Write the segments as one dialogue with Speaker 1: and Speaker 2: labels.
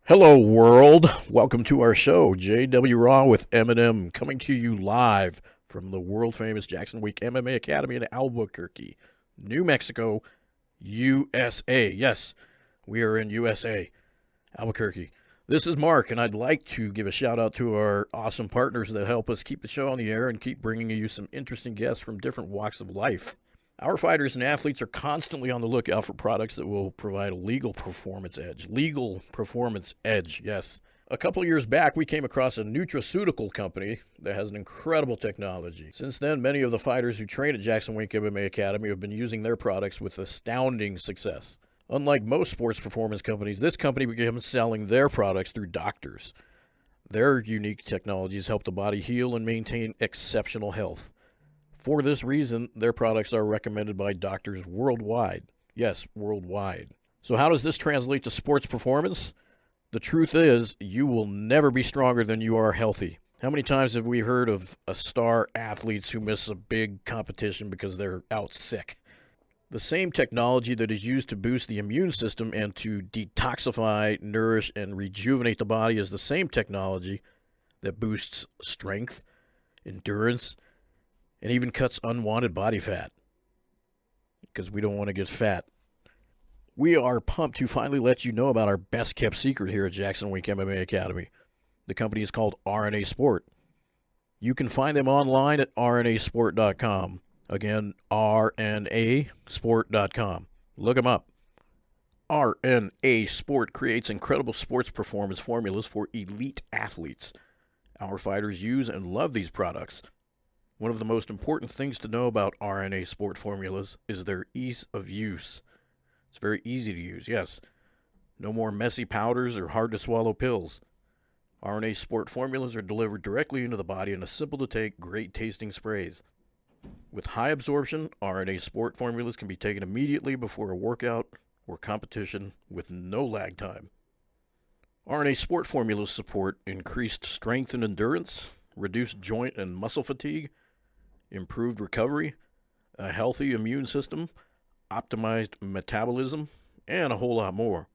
Speaker 1: Hello, world. Welcome to our show, JW Raw with M&M, coming to you live from the world-famous Jackson Week MMA Academy in Albuquerque, New Mexico, USA. Yes, we are in USA, Albuquerque. This is Mark, and I'd like to give a shout-out to our awesome partners that help us keep the show on the air and keep bringing you some interesting guests from different walks of life. Our fighters and athletes are constantly on the lookout for products that will provide a legal performance edge. Legal performance edge, yes. A couple years back, we came across a nutraceutical company that has an incredible technology. Since then, many of the fighters who train at Jackson Wink MMA Academy have been using their products with astounding success. Unlike most sports performance companies, this company began selling their products through doctors. Their unique technologies help the body heal and maintain exceptional health. For this reason, their products are recommended by doctors worldwide. Yes, worldwide. So how does this translate to sports performance? The truth is, you will never be stronger than you are healthy. How many times have we heard of star athletes who miss a big competition because they're out sick? The same technology that is used to boost the immune system and to detoxify, nourish, and rejuvenate the body is the same technology that boosts strength, endurance, and even cuts unwanted body fat, because we don't want to get fat. We are pumped to finally let you know about our best-kept secret here at Jackson Wink MMA Academy. The company is called RNA Sport. You can find them online at rnasport.com. Again, rnasport.com. Look them up. RNA Sport creates incredible sports performance formulas for elite athletes. Our fighters use and love these products. One of the most important things to know about RNA Sport formulas is their ease of use. It's very easy to use, yes. No more messy powders or hard-to-swallow pills. RNA Sport formulas are delivered directly into the body in a simple-to-take, great-tasting sprays. With high absorption, RNA Sport formulas can be taken immediately before a workout or competition with no lag time. RNA Sport formulas support increased strength and endurance, reduced joint and muscle fatigue, improved recovery, a healthy immune system, optimized metabolism, and a whole lot more.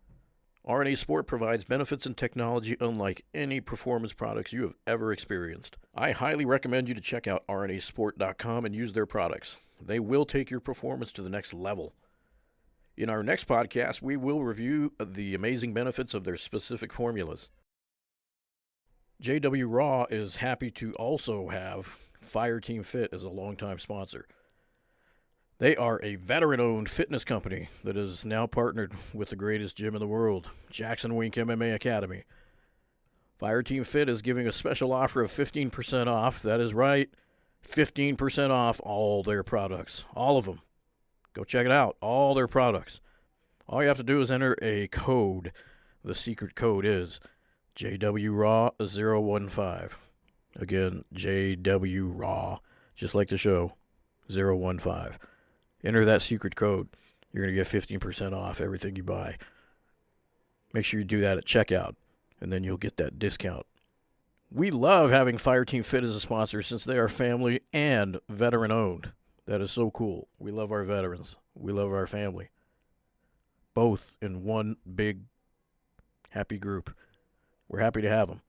Speaker 1: RNA Sport provides benefits and technology unlike any performance products you have ever experienced. I highly recommend you to check out rnasport.com and use their products. They will take your performance to the next level. In our next podcast, we will review the amazing benefits of their specific formulas. JW Raw is happy to also have Fireteam Fit as a longtime sponsor. They are a veteran-owned fitness company that is now partnered with the greatest gym in the world, Jackson Wink MMA Academy. Fireteam Fit is giving a special offer of 15% off. That is right, 15% off all their products, all of them. Go check it out, all their products. All you have to do is enter a code. The secret code is JWRAW015. Again, JWRAW, just like the show, 015. Enter that secret code. You're going to get 15% off everything you buy. Make sure you do that at checkout, and then you'll get that discount. We love having Fireteam Fit as a sponsor since they are family and veteran-owned. That is so cool. We love our veterans. We love our family. Both in one big, happy group. We're happy to have them.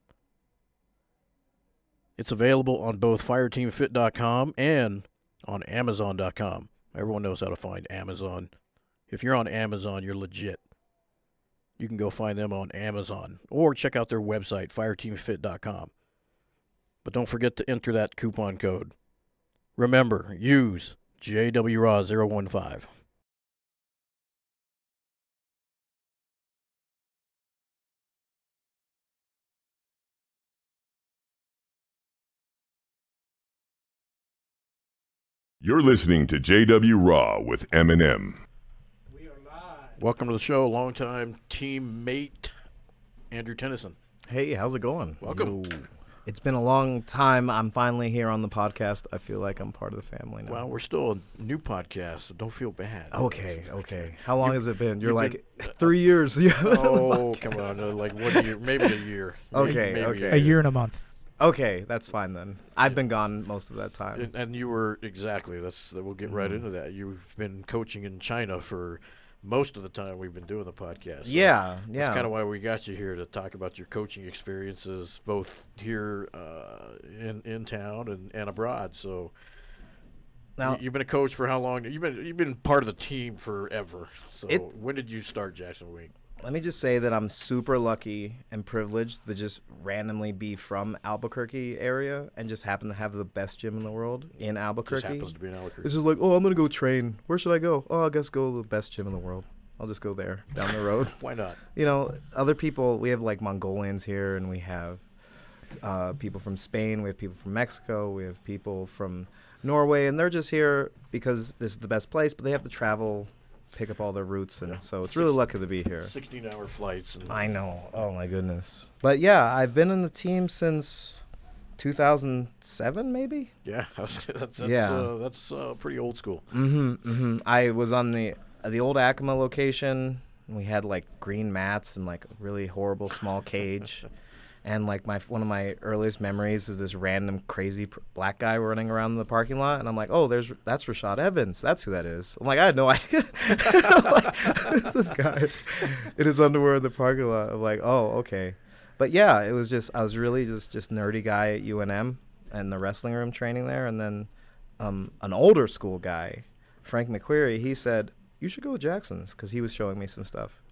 Speaker 1: It's available on both fireteamfit.com and on amazon.com. Everyone knows how to find Amazon. If you're on Amazon, you're legit. You can go find them on Amazon or check out their website, fireteamfit.com. But don't forget to enter that coupon code. Remember, use JWRAW015.
Speaker 2: You're listening to JW Raw with Eminem.
Speaker 3: We are live.
Speaker 1: Welcome to the show, longtime teammate Andrew Tenneson.
Speaker 3: Hey, how's it going?
Speaker 1: Welcome.
Speaker 3: Yo. It's been a long time. I'm finally here on the podcast. I feel like I'm part of the family now.
Speaker 1: Well, we're still a new podcast, so don't feel bad.
Speaker 3: Okay. How long has it been? You're like
Speaker 1: been,
Speaker 3: 3 years.
Speaker 1: Oh, come on. Like 1 year, maybe a year.
Speaker 3: Okay.
Speaker 4: A year and a month.
Speaker 3: Okay, that's fine then. I've been gone most of that time.
Speaker 1: And you were, exactly, we'll get right into that. You've been coaching in China for most of the time we've been doing the podcast. So
Speaker 3: Yeah.
Speaker 1: that's kind of why we got you here to talk about your coaching experiences, both here in town and abroad. So
Speaker 3: Now,
Speaker 1: you've been a coach for how long? You've been part of the team forever. So when did you start Jackson Week?
Speaker 3: let me just say that I'm super lucky and privileged to just randomly be from Albuquerque area and just happen to have the best gym in the world in Albuquerque.
Speaker 1: Just happens to be in Albuquerque.
Speaker 3: It's just like, oh, I'm going to go train. Where should I go? Oh, I guess go to the best gym in the world. I'll just go there down the road.
Speaker 1: Why not?
Speaker 3: You know, other people, we have like Mongolians here, and we have people from Spain. We have people from Mexico. We have people from Norway, and they're just here because this is the best place, but they have to travel, pick up all their roots, and so it's really lucky to be here.
Speaker 1: 16-hour flights. And
Speaker 3: I know. Oh, my goodness. But, yeah, I've been in the team since 2007, maybe?
Speaker 1: Yeah, that's pretty old school.
Speaker 3: I was on the old Acoma location. We had, like, green mats and, like, a really horrible small cage. And, like, one of my earliest memories is this random crazy black guy running around the parking lot. And I'm like, oh, that's Rashad Evans. That's who that is. I'm like, I had no idea. Who's this guy in his underwear in the parking lot? I'm like, oh, okay. But, yeah, I was really just nerdy guy at UNM and the wrestling room training there. And then an older school guy, Frank McQuarrie, he said, you should go to Jackson's because he was showing me some stuff.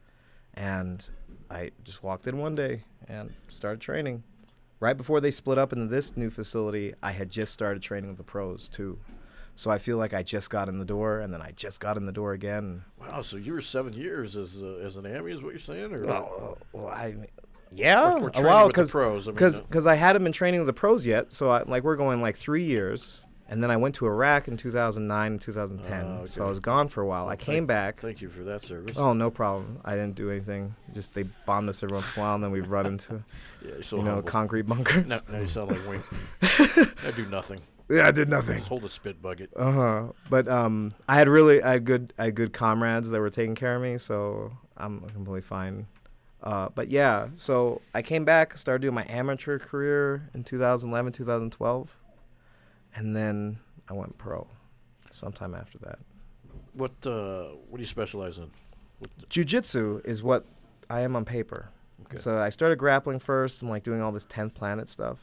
Speaker 3: And I just walked in one day and started training. Right before they split up into this new facility, I had just started training with the pros, too. So I feel like I just got in the door, and then I just got in the door again.
Speaker 1: Wow, so you were 7 years as an AMI is what you're saying? Or
Speaker 3: yeah,
Speaker 1: or
Speaker 3: a while,
Speaker 1: because
Speaker 3: I hadn't been training with the pros yet. So we're going like 3 years. And then I went to Iraq in 2009 and 2010.
Speaker 1: Okay.
Speaker 3: So I was gone for a while. I came back.
Speaker 1: Thank you for that service.
Speaker 3: Oh, no problem. I didn't do anything. Just they bombed us every once in a while, and then we've run into, concrete bunkers.
Speaker 1: Now you sound like Wink. I do nothing.
Speaker 3: Yeah, I did nothing.
Speaker 1: Just hold a spit bucket.
Speaker 3: But I had good comrades that were taking care of me, so I'm completely fine. But yeah, so I came back, started doing my amateur career in 2011, 2012. And then I went pro sometime after that.
Speaker 1: What do you specialize in?
Speaker 3: Jiu-jitsu is what I am on paper.
Speaker 1: Okay.
Speaker 3: So I started grappling first. I'm like doing all this 10th Planet stuff.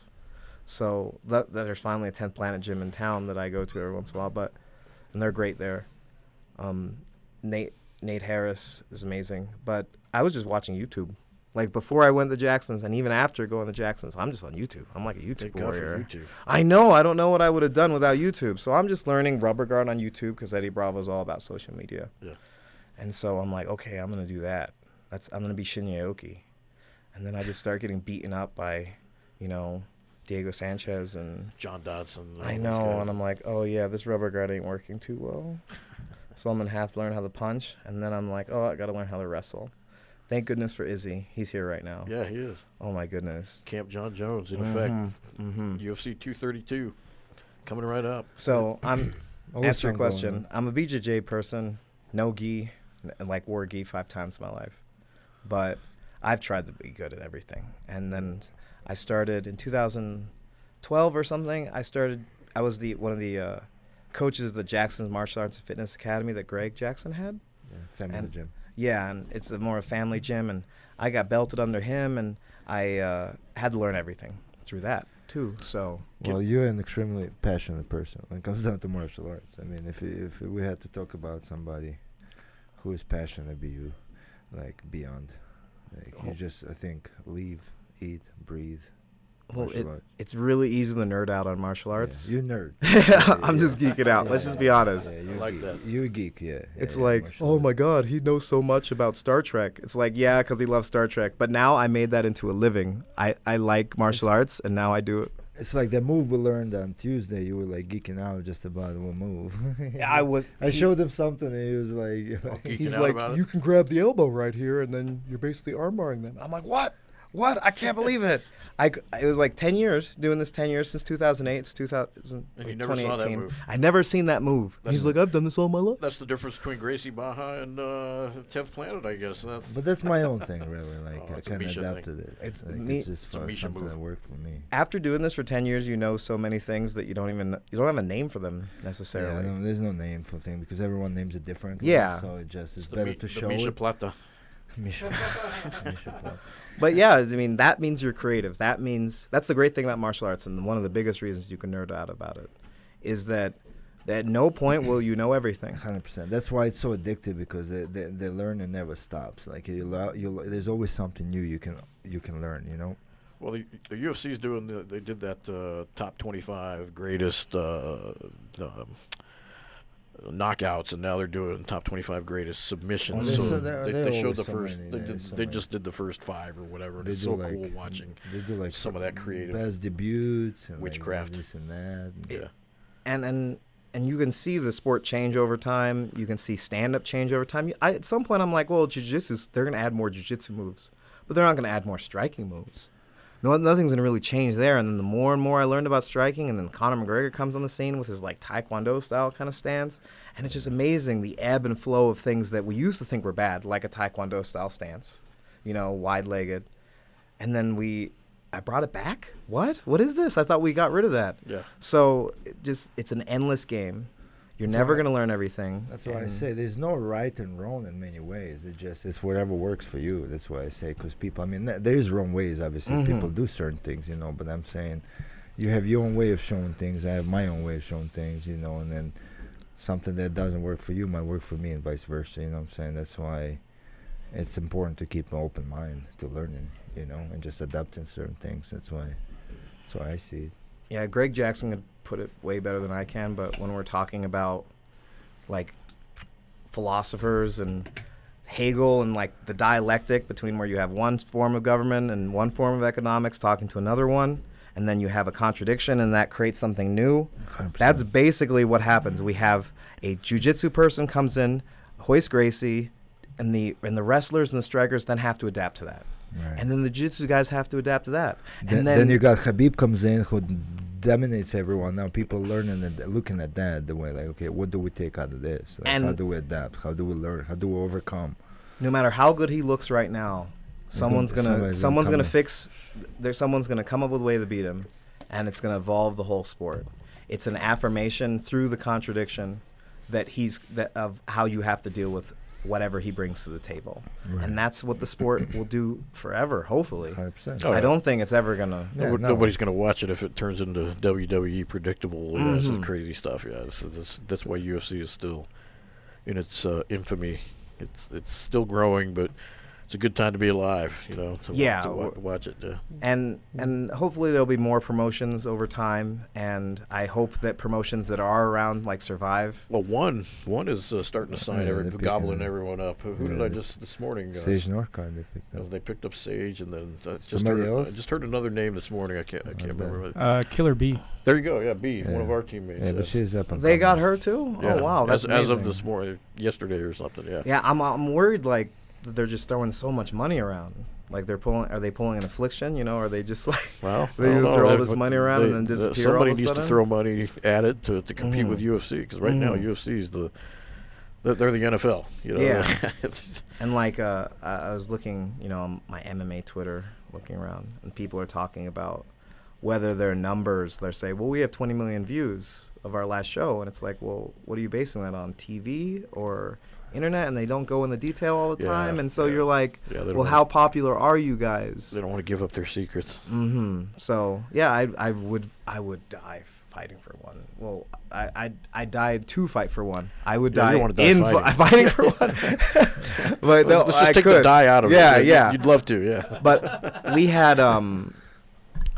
Speaker 3: So there's finally a 10th Planet gym in town that I go to every once in a while, and they're great there. Nate Harris is amazing. But I was just watching YouTube. Like, before I went to Jackson's, and even after going to Jackson's, I'm just on YouTube. I'm like a YouTube warrior.
Speaker 1: YouTube.
Speaker 3: I know. I don't know what I would have done without YouTube. So I'm just learning rubber guard on YouTube because Eddie Bravo's all about social media.
Speaker 1: Yeah.
Speaker 3: And so I'm like, okay, I'm going to do that. I'm going to be Shinya Aoki. And then I just start getting beaten up by, Diego Sanchez and
Speaker 1: John Dodson.
Speaker 3: I know. And I'm like, oh, yeah, this rubber guard ain't working too well. So I'm going to have to learn how to punch. And then I'm like, oh, I got to learn how to wrestle. Thank goodness for Izzy. He's here right now.
Speaker 1: Yeah, he is.
Speaker 3: Oh, my goodness.
Speaker 1: Camp John Jones, in effect. UFC 232 coming right up.
Speaker 3: So I'm answer your question.
Speaker 4: Going.
Speaker 3: I'm a BJJ person, no gi, and like wore gi 5 times in my life. But I've tried to be good at everything. And then I started in 2012 or something. I was one of the coaches of the Jackson's Martial Arts and Fitness Academy that Greg Jackson had.
Speaker 4: Yeah, family gym.
Speaker 3: Yeah, and it's more a family gym, and I got belted under him, and I had to learn everything through that too. So,
Speaker 4: well, you're an extremely passionate person when it comes down to martial arts. I mean, if we had to talk about somebody who is passionate, it'd be you, like beyond. Like you just, I think, live, eat, breathe.
Speaker 3: Well, it's really easy to nerd out on martial arts.
Speaker 4: Yeah, you nerd.
Speaker 3: I'm just geeking out. Let's just be honest.
Speaker 4: Yeah,
Speaker 1: I like that.
Speaker 4: You're a geek, yeah.
Speaker 3: It's like, oh my God, he knows so much about Star Trek. It's like, yeah, because he loves Star Trek. But now I made that into a living. I like martial arts, and now I do it.
Speaker 4: It's like that move we learned on Tuesday. You were like geeking out just about one move. I showed him something, and he was like,
Speaker 3: he's like, you can grab the elbow right here, and then you're basically armbarring them. I'm like, what? What? I can't believe it. It was like 10 years, doing this 10 years since 2008. It's 2000,
Speaker 1: And you never saw that move.
Speaker 3: I never seen that move. He's like, I've done this all my life.
Speaker 1: That's the difference between Gracie Baja and 10th Planet, I guess.
Speaker 4: But that's my own thing, really. Like I
Speaker 1: it's a
Speaker 4: kind of
Speaker 1: Misha
Speaker 4: adapted
Speaker 1: thing.
Speaker 4: it.
Speaker 3: It's
Speaker 4: like,
Speaker 3: me-
Speaker 4: it's just
Speaker 1: a
Speaker 4: for
Speaker 1: Misha
Speaker 4: something
Speaker 1: move.
Speaker 4: that worked for me.
Speaker 3: After doing this for 10 years, you know so many things that you don't have a name for them necessarily.
Speaker 4: Yeah, there's no name for thing because everyone names it differently.
Speaker 3: Yeah.
Speaker 4: So it just it's
Speaker 1: The
Speaker 4: better
Speaker 1: Mi-
Speaker 4: to
Speaker 1: the
Speaker 4: show
Speaker 1: Misha
Speaker 4: it.
Speaker 1: Plata.
Speaker 4: Misha. Misha Plata.
Speaker 3: But yeah, I mean, that means you're creative. That means that's the great thing about martial arts, and one of the biggest reasons you can nerd out about it is that at no point will you know everything.
Speaker 4: 100%. That's why it's so addictive because the learning never stops. Like there's always something new you can learn. You know.
Speaker 1: Well, the UFC's doing. They did that top 25 greatest knockouts, and now they're doing top 25 greatest submissions.
Speaker 4: Oh,
Speaker 1: so
Speaker 4: there
Speaker 1: they showed
Speaker 4: always
Speaker 1: the
Speaker 4: so
Speaker 1: first.
Speaker 4: many,
Speaker 1: They,
Speaker 4: there's so
Speaker 1: they
Speaker 4: many.
Speaker 1: just did the first 5 or whatever. And
Speaker 4: They
Speaker 1: it's
Speaker 4: do
Speaker 1: so
Speaker 4: like,
Speaker 1: cool watching.
Speaker 4: They do like
Speaker 1: some of that creative.
Speaker 4: best debuts and
Speaker 1: Witchcraft.
Speaker 4: like this and that.
Speaker 1: Yeah.
Speaker 3: And you can see the sport change over time. You can see stand-up change over time. At some point, I'm like, well, jiu-jitsu, they're going to add more jiu-jitsu moves. But they're not going to add more striking moves. Nothing's going to really change there. And then the more and more I learned about striking, and then Conor McGregor comes on the scene with his like Taekwondo style kind of stance. And it's just amazing the ebb and flow of things that we used to think were bad, like a Taekwondo style stance, wide-legged. And then I brought it back? What is this? I thought we got rid of that.
Speaker 1: Yeah.
Speaker 3: So it's an endless game. You're
Speaker 4: That's
Speaker 3: never
Speaker 4: why-
Speaker 3: going to learn everything.
Speaker 4: That's why I
Speaker 3: And
Speaker 4: say there's no right and wrong in many ways. It's whatever works for you. That's why I say because people. I mean, there's wrong ways. Obviously,
Speaker 3: Mhm.
Speaker 4: people do certain things, But I'm saying, you have your own way of showing things. I have my own way of showing things, And then something that doesn't work for you might work for me, and vice versa. You know what I'm saying? That's why it's important to keep an open mind to learning, and just adapting certain things. That's why I see it.
Speaker 3: Yeah, Greg Jackson could put it way better than I can, but when we're talking about like philosophers and Hegel and like the dialectic between where you have one form of government and one form of economics talking to another one, and then you have a contradiction and that creates something new.
Speaker 4: 100%.
Speaker 3: That's basically what happens. We have a jiu-jitsu person comes in, Hoist Gracie, and the wrestlers and the strikers then have to adapt to that.
Speaker 4: Right.
Speaker 3: And then the jiu-jitsu guys have to adapt to that.
Speaker 4: Then,
Speaker 3: And
Speaker 4: you got Khabib comes in who dominates everyone. Now people learning and looking at that the way like, okay, what do we take out of this? Like,
Speaker 3: And-
Speaker 4: how do we adapt? How do we learn? How do we overcome?
Speaker 3: no matter how good he looks right now, someone's gonna come up with a way to beat him, and it's gonna evolve the whole sport. It's an affirmation through the contradiction of how you have to deal with whatever he brings to the table, and that's what the sport will do forever. Hopefully,
Speaker 4: 100%.
Speaker 1: Oh, yeah.
Speaker 3: I don't think it's ever gonna.
Speaker 4: Yeah, no.
Speaker 1: Nobody's going to watch it if it turns into WWE predictable. Yeah, it's
Speaker 3: Mhm.
Speaker 1: just crazy stuff. Yeah, that's why UFC is still in its infamy. It's still growing, but it's a good time to be alive. To watch it.
Speaker 3: And hopefully there'll be more promotions over time, and I hope that promotions that are around like survive.
Speaker 1: Well, one is starting to sign,
Speaker 4: Yeah, they're picking
Speaker 1: gobbling
Speaker 4: up.
Speaker 1: everyone up. Who did I just this morning?
Speaker 4: Sage Northcard they picked up.
Speaker 1: They picked up Sage, and then
Speaker 4: Somebody else?
Speaker 1: I just heard another name this morning. I can't remember.
Speaker 5: Killer B.
Speaker 1: There you go. Yeah, B, one
Speaker 4: Yeah.
Speaker 1: of our teammates.
Speaker 4: Yeah, but
Speaker 1: yes.
Speaker 4: she's up and
Speaker 3: They got
Speaker 4: coming.
Speaker 3: her too.
Speaker 1: Yeah.
Speaker 3: Oh wow, that's
Speaker 1: as of
Speaker 3: amazing.
Speaker 1: this morning, yesterday or something. Yeah.
Speaker 3: Yeah, I'm worried like that they're just throwing so much money around. Like are they pulling an affliction? Are they just like
Speaker 1: Well,
Speaker 3: They
Speaker 1: I don't
Speaker 3: just
Speaker 1: know.
Speaker 3: throw all this money around and then disappear
Speaker 1: Somebody
Speaker 3: all of a
Speaker 1: needs to
Speaker 3: sudden?
Speaker 1: throw money at it to compete
Speaker 3: Mhm.
Speaker 1: with UFC, because right now
Speaker 3: Mhm.
Speaker 1: UFC is they're the NFL.
Speaker 3: Yeah.
Speaker 1: It's-
Speaker 3: And like I was looking, on my MMA Twitter, looking around, and people are talking about whether their numbers. They're saying, well, we have 20 million views of our last show, and it's like, well, what are you basing that on? TV or internet? And they don't go into detail all the
Speaker 1: Yeah,
Speaker 3: time, and so
Speaker 1: yeah.
Speaker 3: you're like,
Speaker 1: yeah, they don't
Speaker 3: well,
Speaker 1: wanna-
Speaker 3: how popular are you guys?
Speaker 1: they don't want to give up their secrets.
Speaker 3: Mm-hmm. So yeah, I would die fighting for one. Well, I died to fight for one. I would
Speaker 1: Yeah, you
Speaker 3: die
Speaker 1: wanna die
Speaker 3: in
Speaker 1: fighting.
Speaker 3: fighting for one. But no,
Speaker 1: Let's just
Speaker 3: I
Speaker 1: take
Speaker 3: could.
Speaker 1: the die out of
Speaker 3: Yeah,
Speaker 1: it.
Speaker 3: yeah.
Speaker 1: You'd love to, yeah.
Speaker 3: But we had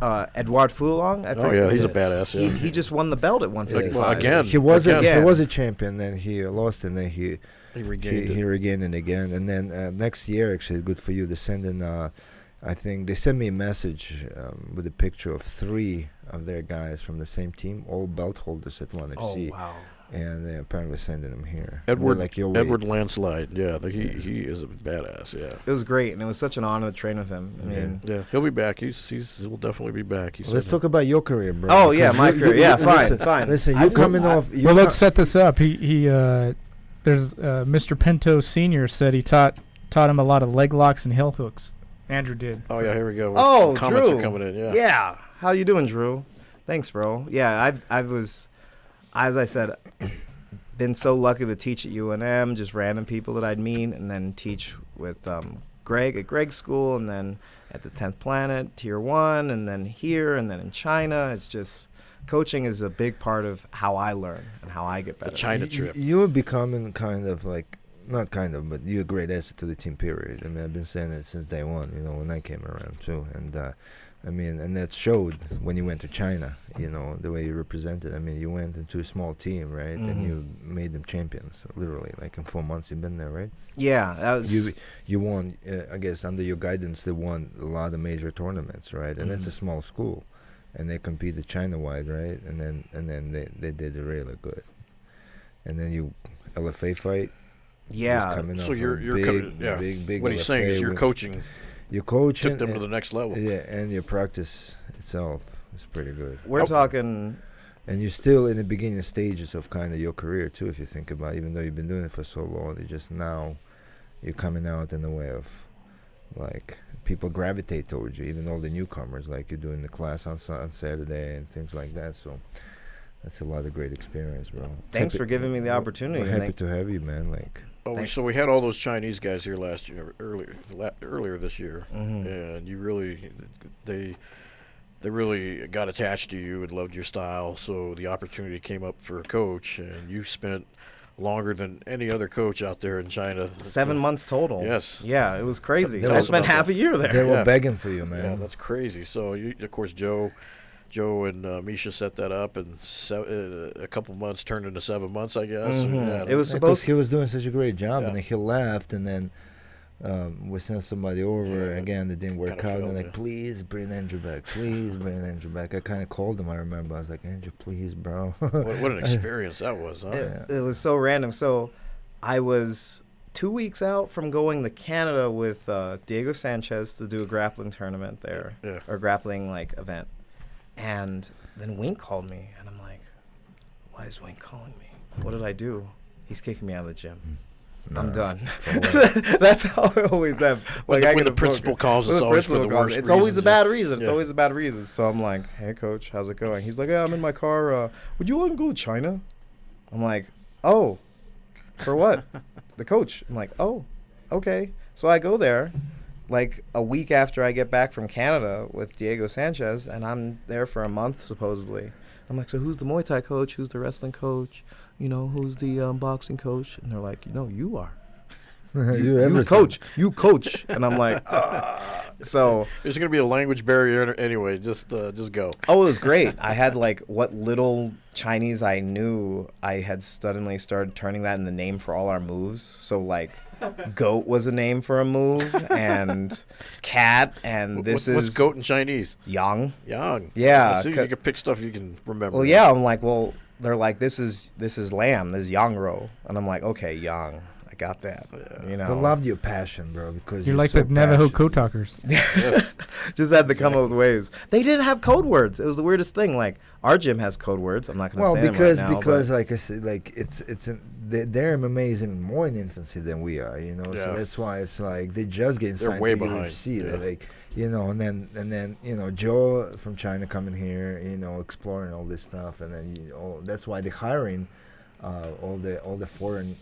Speaker 3: Edouard Foulon.
Speaker 1: Oh yeah, he's a badass. Yeah.
Speaker 3: He just won the belt at 155.
Speaker 1: Well, again.
Speaker 4: He was
Speaker 3: Again.
Speaker 4: he was a champion, then he lost, and then he
Speaker 1: regained
Speaker 4: he
Speaker 1: it.
Speaker 4: regained it again. And then next year, actually, good for you. They send in, I think they sent me a message with a picture of 3 of their guys from the same team, all belt holders at ONE
Speaker 3: Oh
Speaker 4: FC.
Speaker 3: wow.
Speaker 4: and they're apparently sending him here.
Speaker 1: Edward,
Speaker 4: like your
Speaker 1: Edward
Speaker 4: weight.
Speaker 1: Landslide. Yeah, he is a badass. Yeah.
Speaker 3: It was great, and it was such an honor to train with him. I mean,
Speaker 1: Yeah, he'll be back. He'll definitely be back.
Speaker 4: Let's talk about your career, bro.
Speaker 3: Oh yeah, my career. Yeah, fine,
Speaker 4: listen,
Speaker 3: fine.
Speaker 4: Listen, you're coming off.
Speaker 5: Well, let's set this up. There's Mr. Pinto Senior said he taught him a lot of leg locks and heel hooks. Andrew did.
Speaker 1: Oh yeah, here we go.
Speaker 3: Oh,
Speaker 1: some comments
Speaker 3: Drew.
Speaker 1: are coming in. Yeah.
Speaker 3: Yeah. How you doing, Drew? Thanks, bro. Yeah, I was, as I said, been so lucky to teach at UNM, just random people that I'd meet, and then teach with Greg at Greg's school, and then at the 10th Planet, Tier 1, and then here, and then in China. It's just, coaching is a big part of how I learn and how I get better.
Speaker 1: The China trip.
Speaker 4: You are becoming kind of like, not kind of, but you're a great asset to the team, period. I mean, I've been saying it since day one, when I came around, too. And, I mean, and that showed when you went to China, the way you represented. I mean, you went into a small team, right?
Speaker 3: Mm-hmm.
Speaker 4: And you made them champions, literally. Like in 4 months you've been there, right?
Speaker 3: Yeah, that was...
Speaker 4: You won, I guess, under your guidance, they won a lot of major tournaments, right? And it's a small school. And they competed China-wide, right? And then they did it really good. And then you, LFA fight.
Speaker 3: Yeah.
Speaker 4: Coming
Speaker 1: So
Speaker 4: off
Speaker 1: you're
Speaker 4: big,
Speaker 1: coming. Yeah.
Speaker 4: big
Speaker 1: What he's saying is you're coaching.
Speaker 4: You're coaching.
Speaker 1: Took them to the next level.
Speaker 4: Yeah, and your practice itself is pretty good.
Speaker 3: We're talking...
Speaker 4: And you're still in the beginning stages of kind of your career, too, if you think about it. Even though you've been doing it for so long, you just now, you're coming out in a way of, like, people gravitate towards you, even all the newcomers. Like, you're doing the class on Saturday and things like that. So that's a lot of great experience, bro.
Speaker 3: Thanks for giving me the opportunity.
Speaker 4: We're happy to have you, man. Like,
Speaker 1: So we had all those Chinese guys here last year, earlier this year,
Speaker 3: Mm-hmm.
Speaker 1: and you really, they really got attached to you and loved your style. So the opportunity came up for a coach, and you spent longer than any other coach out there in China.
Speaker 3: 7 months total.
Speaker 1: Yes.
Speaker 3: Yeah, it was crazy.
Speaker 4: Tell
Speaker 3: I
Speaker 1: us
Speaker 3: spent
Speaker 1: about
Speaker 3: half
Speaker 1: that.
Speaker 3: a year there.
Speaker 4: they were
Speaker 1: Yeah.
Speaker 4: begging for you,
Speaker 1: Yeah,
Speaker 4: man.
Speaker 1: that's crazy. So you, of course, Joe and Misha set that up, and a couple months turned into 7 months, I guess.
Speaker 3: Mhm.
Speaker 1: Yeah,
Speaker 3: It was
Speaker 4: Because
Speaker 3: supposed
Speaker 4: he was doing such a great job,
Speaker 1: Yeah.
Speaker 4: and then he left, and then we sent somebody over
Speaker 1: Yeah,
Speaker 4: again. It didn't work
Speaker 1: kinda
Speaker 4: out. And
Speaker 1: failed,
Speaker 4: like,
Speaker 1: yeah.
Speaker 4: please bring Andrew back. Please bring Andrew back. I kind of called him. I remember. I was like, Andrew, please, bro.
Speaker 1: what an experience that was, huh?
Speaker 3: It was so random. So I was 2 weeks out from going to Canada with Diego Sanchez to do a grappling tournament there,
Speaker 1: Yeah.
Speaker 3: or grappling like event. And then Wink called me, and I'm like, why is Wink calling me? What did I do? He's kicking me out of the gym. I'm done. That's how I always am.
Speaker 1: When
Speaker 3: I
Speaker 1: the
Speaker 3: get a
Speaker 1: principal
Speaker 3: focus.
Speaker 1: calls,
Speaker 3: When
Speaker 1: it's
Speaker 3: the
Speaker 1: always for
Speaker 3: principal
Speaker 1: the
Speaker 3: calls,
Speaker 1: worst
Speaker 3: It's always a
Speaker 1: reasons,
Speaker 3: bad
Speaker 1: yeah.
Speaker 3: reason. It's
Speaker 1: Yeah.
Speaker 3: always a bad reason. So I'm like, hey, coach, how's it going? He's like, yeah, I'm in my car. Would you want to go to China? I'm like, oh, for what? The coach. I'm like, oh, okay. So I go there like a week after I get back from Canada with Diego Sanchez, and I'm there for a month, supposedly. I'm like, so who's the Muay Thai coach? Who's the wrestling coach? Who's the boxing coach? And they're like, no, you are. You coach. You coach. And I'm like, so.
Speaker 1: There's going to be a language barrier anyway. Just go.
Speaker 3: Oh, it was great. I had like what little Chinese I knew, I had suddenly started turning that in the name for all our moves. So like goat was a name for a move, and cat, and
Speaker 1: What's goat in Chinese?
Speaker 3: Yang.
Speaker 1: Yang.
Speaker 3: Yeah.
Speaker 1: See, you can pick stuff you can remember.
Speaker 3: Well, yeah, I'm like, well, they're like, this is lamb, this is yang ro. And I'm like, okay, yang. I got that.
Speaker 4: I loved your passion, bro, because
Speaker 5: You're like
Speaker 4: so
Speaker 5: the Navajo
Speaker 4: passionate.
Speaker 5: code talkers.
Speaker 1: Yes.
Speaker 3: Just had to come up with ways. They didn't have code words. It was the weirdest thing. Like, our gym has code words. I'm not going to say
Speaker 4: because
Speaker 3: them right now.
Speaker 4: because
Speaker 3: but
Speaker 4: like I said, like their MMA is even more in infancy than we are,
Speaker 1: Yeah.
Speaker 4: So that's why it's like they just getting
Speaker 1: They're
Speaker 4: signed
Speaker 1: way
Speaker 4: to
Speaker 1: behind,
Speaker 4: UFC.
Speaker 1: yeah.
Speaker 4: They're like, and then Joe from China coming here, exploring all this stuff, and then that's why they're hiring all the foreign,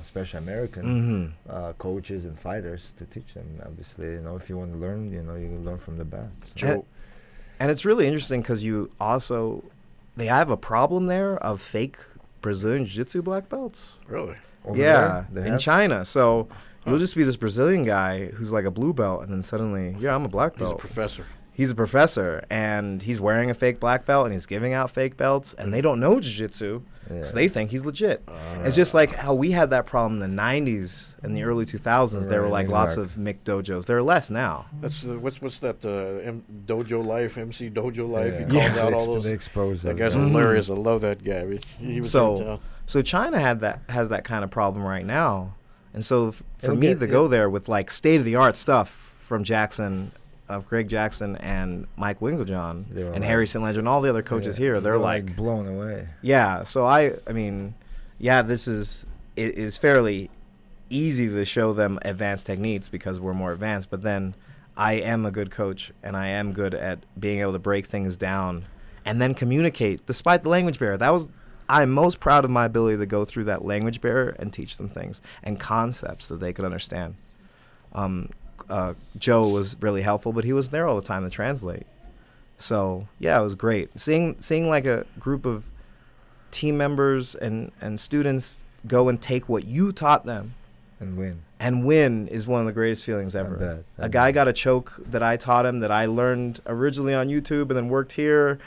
Speaker 4: especially American coaches and fighters to teach them. Obviously, if you want to learn, you can learn from the best. So.
Speaker 3: And it's really interesting because they have a problem there of fake Brazilian Jiu-Jitsu black belts.
Speaker 1: Really?
Speaker 4: Over
Speaker 3: Yeah,
Speaker 4: there, they
Speaker 3: in
Speaker 4: have-
Speaker 3: China. So you'll just be this Brazilian guy who's like a blue belt, and then suddenly, I'm a black
Speaker 1: He's a
Speaker 3: belt.
Speaker 1: professor.
Speaker 3: He's a professor, and he's wearing a fake black belt, and he's giving out fake belts, and they don't know jiu-jitsu, so they think he's legit. It's just like how we had that problem in the 90s and the early 2000s. There were like lots of Mick dojos. There are less now.
Speaker 1: That's what's that? Dojo Life, MC Dojo Life.
Speaker 4: Yeah.
Speaker 1: He calls out all those.
Speaker 4: They expose
Speaker 1: That
Speaker 4: those,
Speaker 1: guy's hilarious. I love that guy. He was
Speaker 3: So China has that kind of problem right now, and so for me to go there with like state of the art stuff from Jackson. Of Greg Jackson and Mike Winkeljohn and Harry St. Ledger and all the other coaches here, they're like
Speaker 4: blown away.
Speaker 3: Yeah, so I mean, this is fairly easy to show them advanced techniques because we're more advanced. But then I am a good coach, and I am good at being able to break things down and then communicate despite the language barrier. I'm most proud of my ability to go through that language barrier and teach them things and concepts that they could understand. Joe was really helpful, but he was there all the time to translate. So yeah, it was great seeing like a group of team members and students go and take what you taught them and win is one of the greatest feelings ever. A guy got a choke that I taught him, that I learned originally on YouTube and then worked here,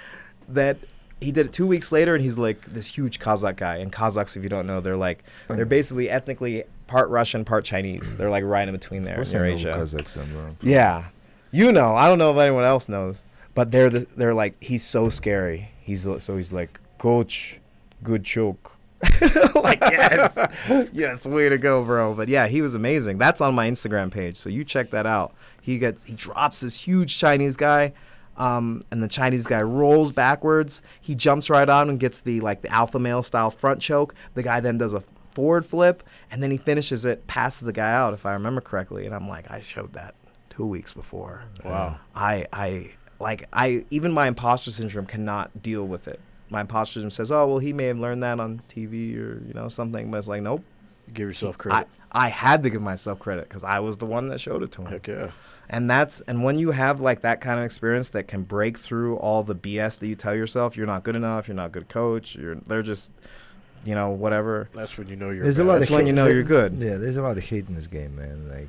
Speaker 3: that he did it 2 weeks later, and he's like this huge Kazakh guy. And Kazakhs, if you don't know, they're basically ethnically part Russian, part Chinese. They're like right in between there in Eurasia. Yeah, I don't know if anyone else knows, but they're like, he's so scary. He's like, coach, good choke. Like, yes, way to go, bro. But yeah, he was amazing. That's on my Instagram page, so you check that out. He drops this huge Chinese guy. And the Chinese guy rolls backwards. He jumps right on and gets the alpha male style front choke. The guy then does a forward flip, and then he finishes it, passes the guy out, if I remember correctly. And I'm like, I showed that 2 weeks before.
Speaker 1: Wow.
Speaker 3: I even my imposter syndrome cannot deal with it. My imposter syndrome says, oh, well, he may have learned that on TV or something, but it's like, nope.
Speaker 1: Give yourself credit.
Speaker 3: I had to give myself credit because I was the one that showed it to him.
Speaker 1: Heck yeah.
Speaker 3: And when you have like that kind of experience that can break through all the BS that you tell yourself, you're not good enough, you're not a good coach, they're just, whatever.
Speaker 1: That's when you know you're
Speaker 3: That's when you know you're good.
Speaker 4: Yeah, there's a lot of hate in this game, man. Like,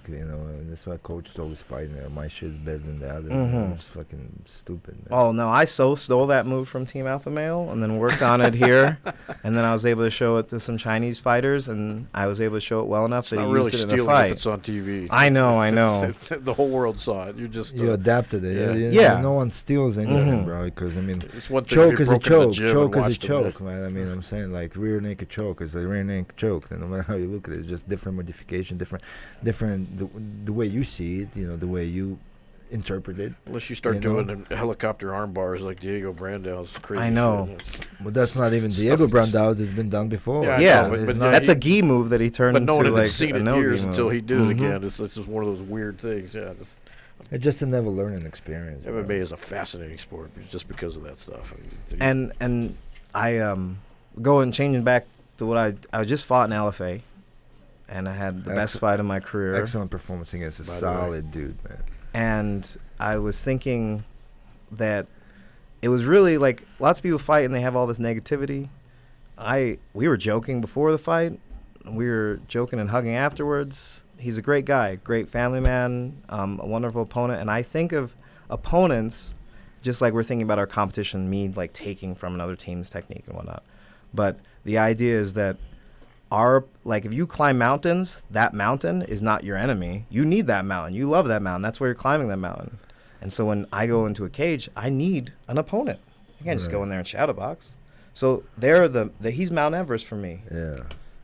Speaker 4: that's why coach is always fighting. My shit's better than the other. It's fucking stupid, man.
Speaker 3: Oh, no, I stole that move from Team Alpha Male and then worked on it here. And then I was able to show it to some Chinese fighters, and I was able to show it well enough that he used it in a fight.
Speaker 1: If it's on TV.
Speaker 3: I know.
Speaker 1: The whole world saw it.
Speaker 4: You adapted it.
Speaker 3: Yeah.
Speaker 4: No one steals anything, bro. Because,
Speaker 1: it's one thing
Speaker 4: choke is a choke. Choke is a
Speaker 1: choke,
Speaker 4: choke, man. I mean, I'm saying, like, rear naked choke is a rear naked choke. And no matter how you look at it, it's just different modification, different the way you see it, the way you interpret it.
Speaker 1: Unless you start doing helicopter arm bars like Diego Brandau's crazy.
Speaker 3: I know.
Speaker 4: But that's not even Diego Brandau's. It's been done before.
Speaker 3: Yeah, but that's a gi move that he turned into.
Speaker 1: But no one
Speaker 3: had
Speaker 1: seen it in years until he did it again. It's just one of those weird things. Yeah.
Speaker 4: It's just a never learning experience.
Speaker 1: MMA is a fascinating sport just because of that stuff.
Speaker 3: And I changing back to what I just fought in LFA, and I had the best fight of my career.
Speaker 4: Excellent performance against a solid dude, man.
Speaker 3: And I was thinking that it was really like lots of people fight and they have all this negativity. We were joking before the fight. We were joking and hugging afterwards. He's a great guy, great family man, a wonderful opponent. And I think of opponents just like we're thinking about our competition, me like taking from another team's technique and whatnot. But the idea is that if you climb mountains, that mountain is not your enemy. You need that mountain. You love that mountain. That's why you're climbing that mountain. And so when I go into a cage, I need an opponent. I can't just go in there and shadow box. So he's Mount Everest for me.
Speaker 4: Yeah.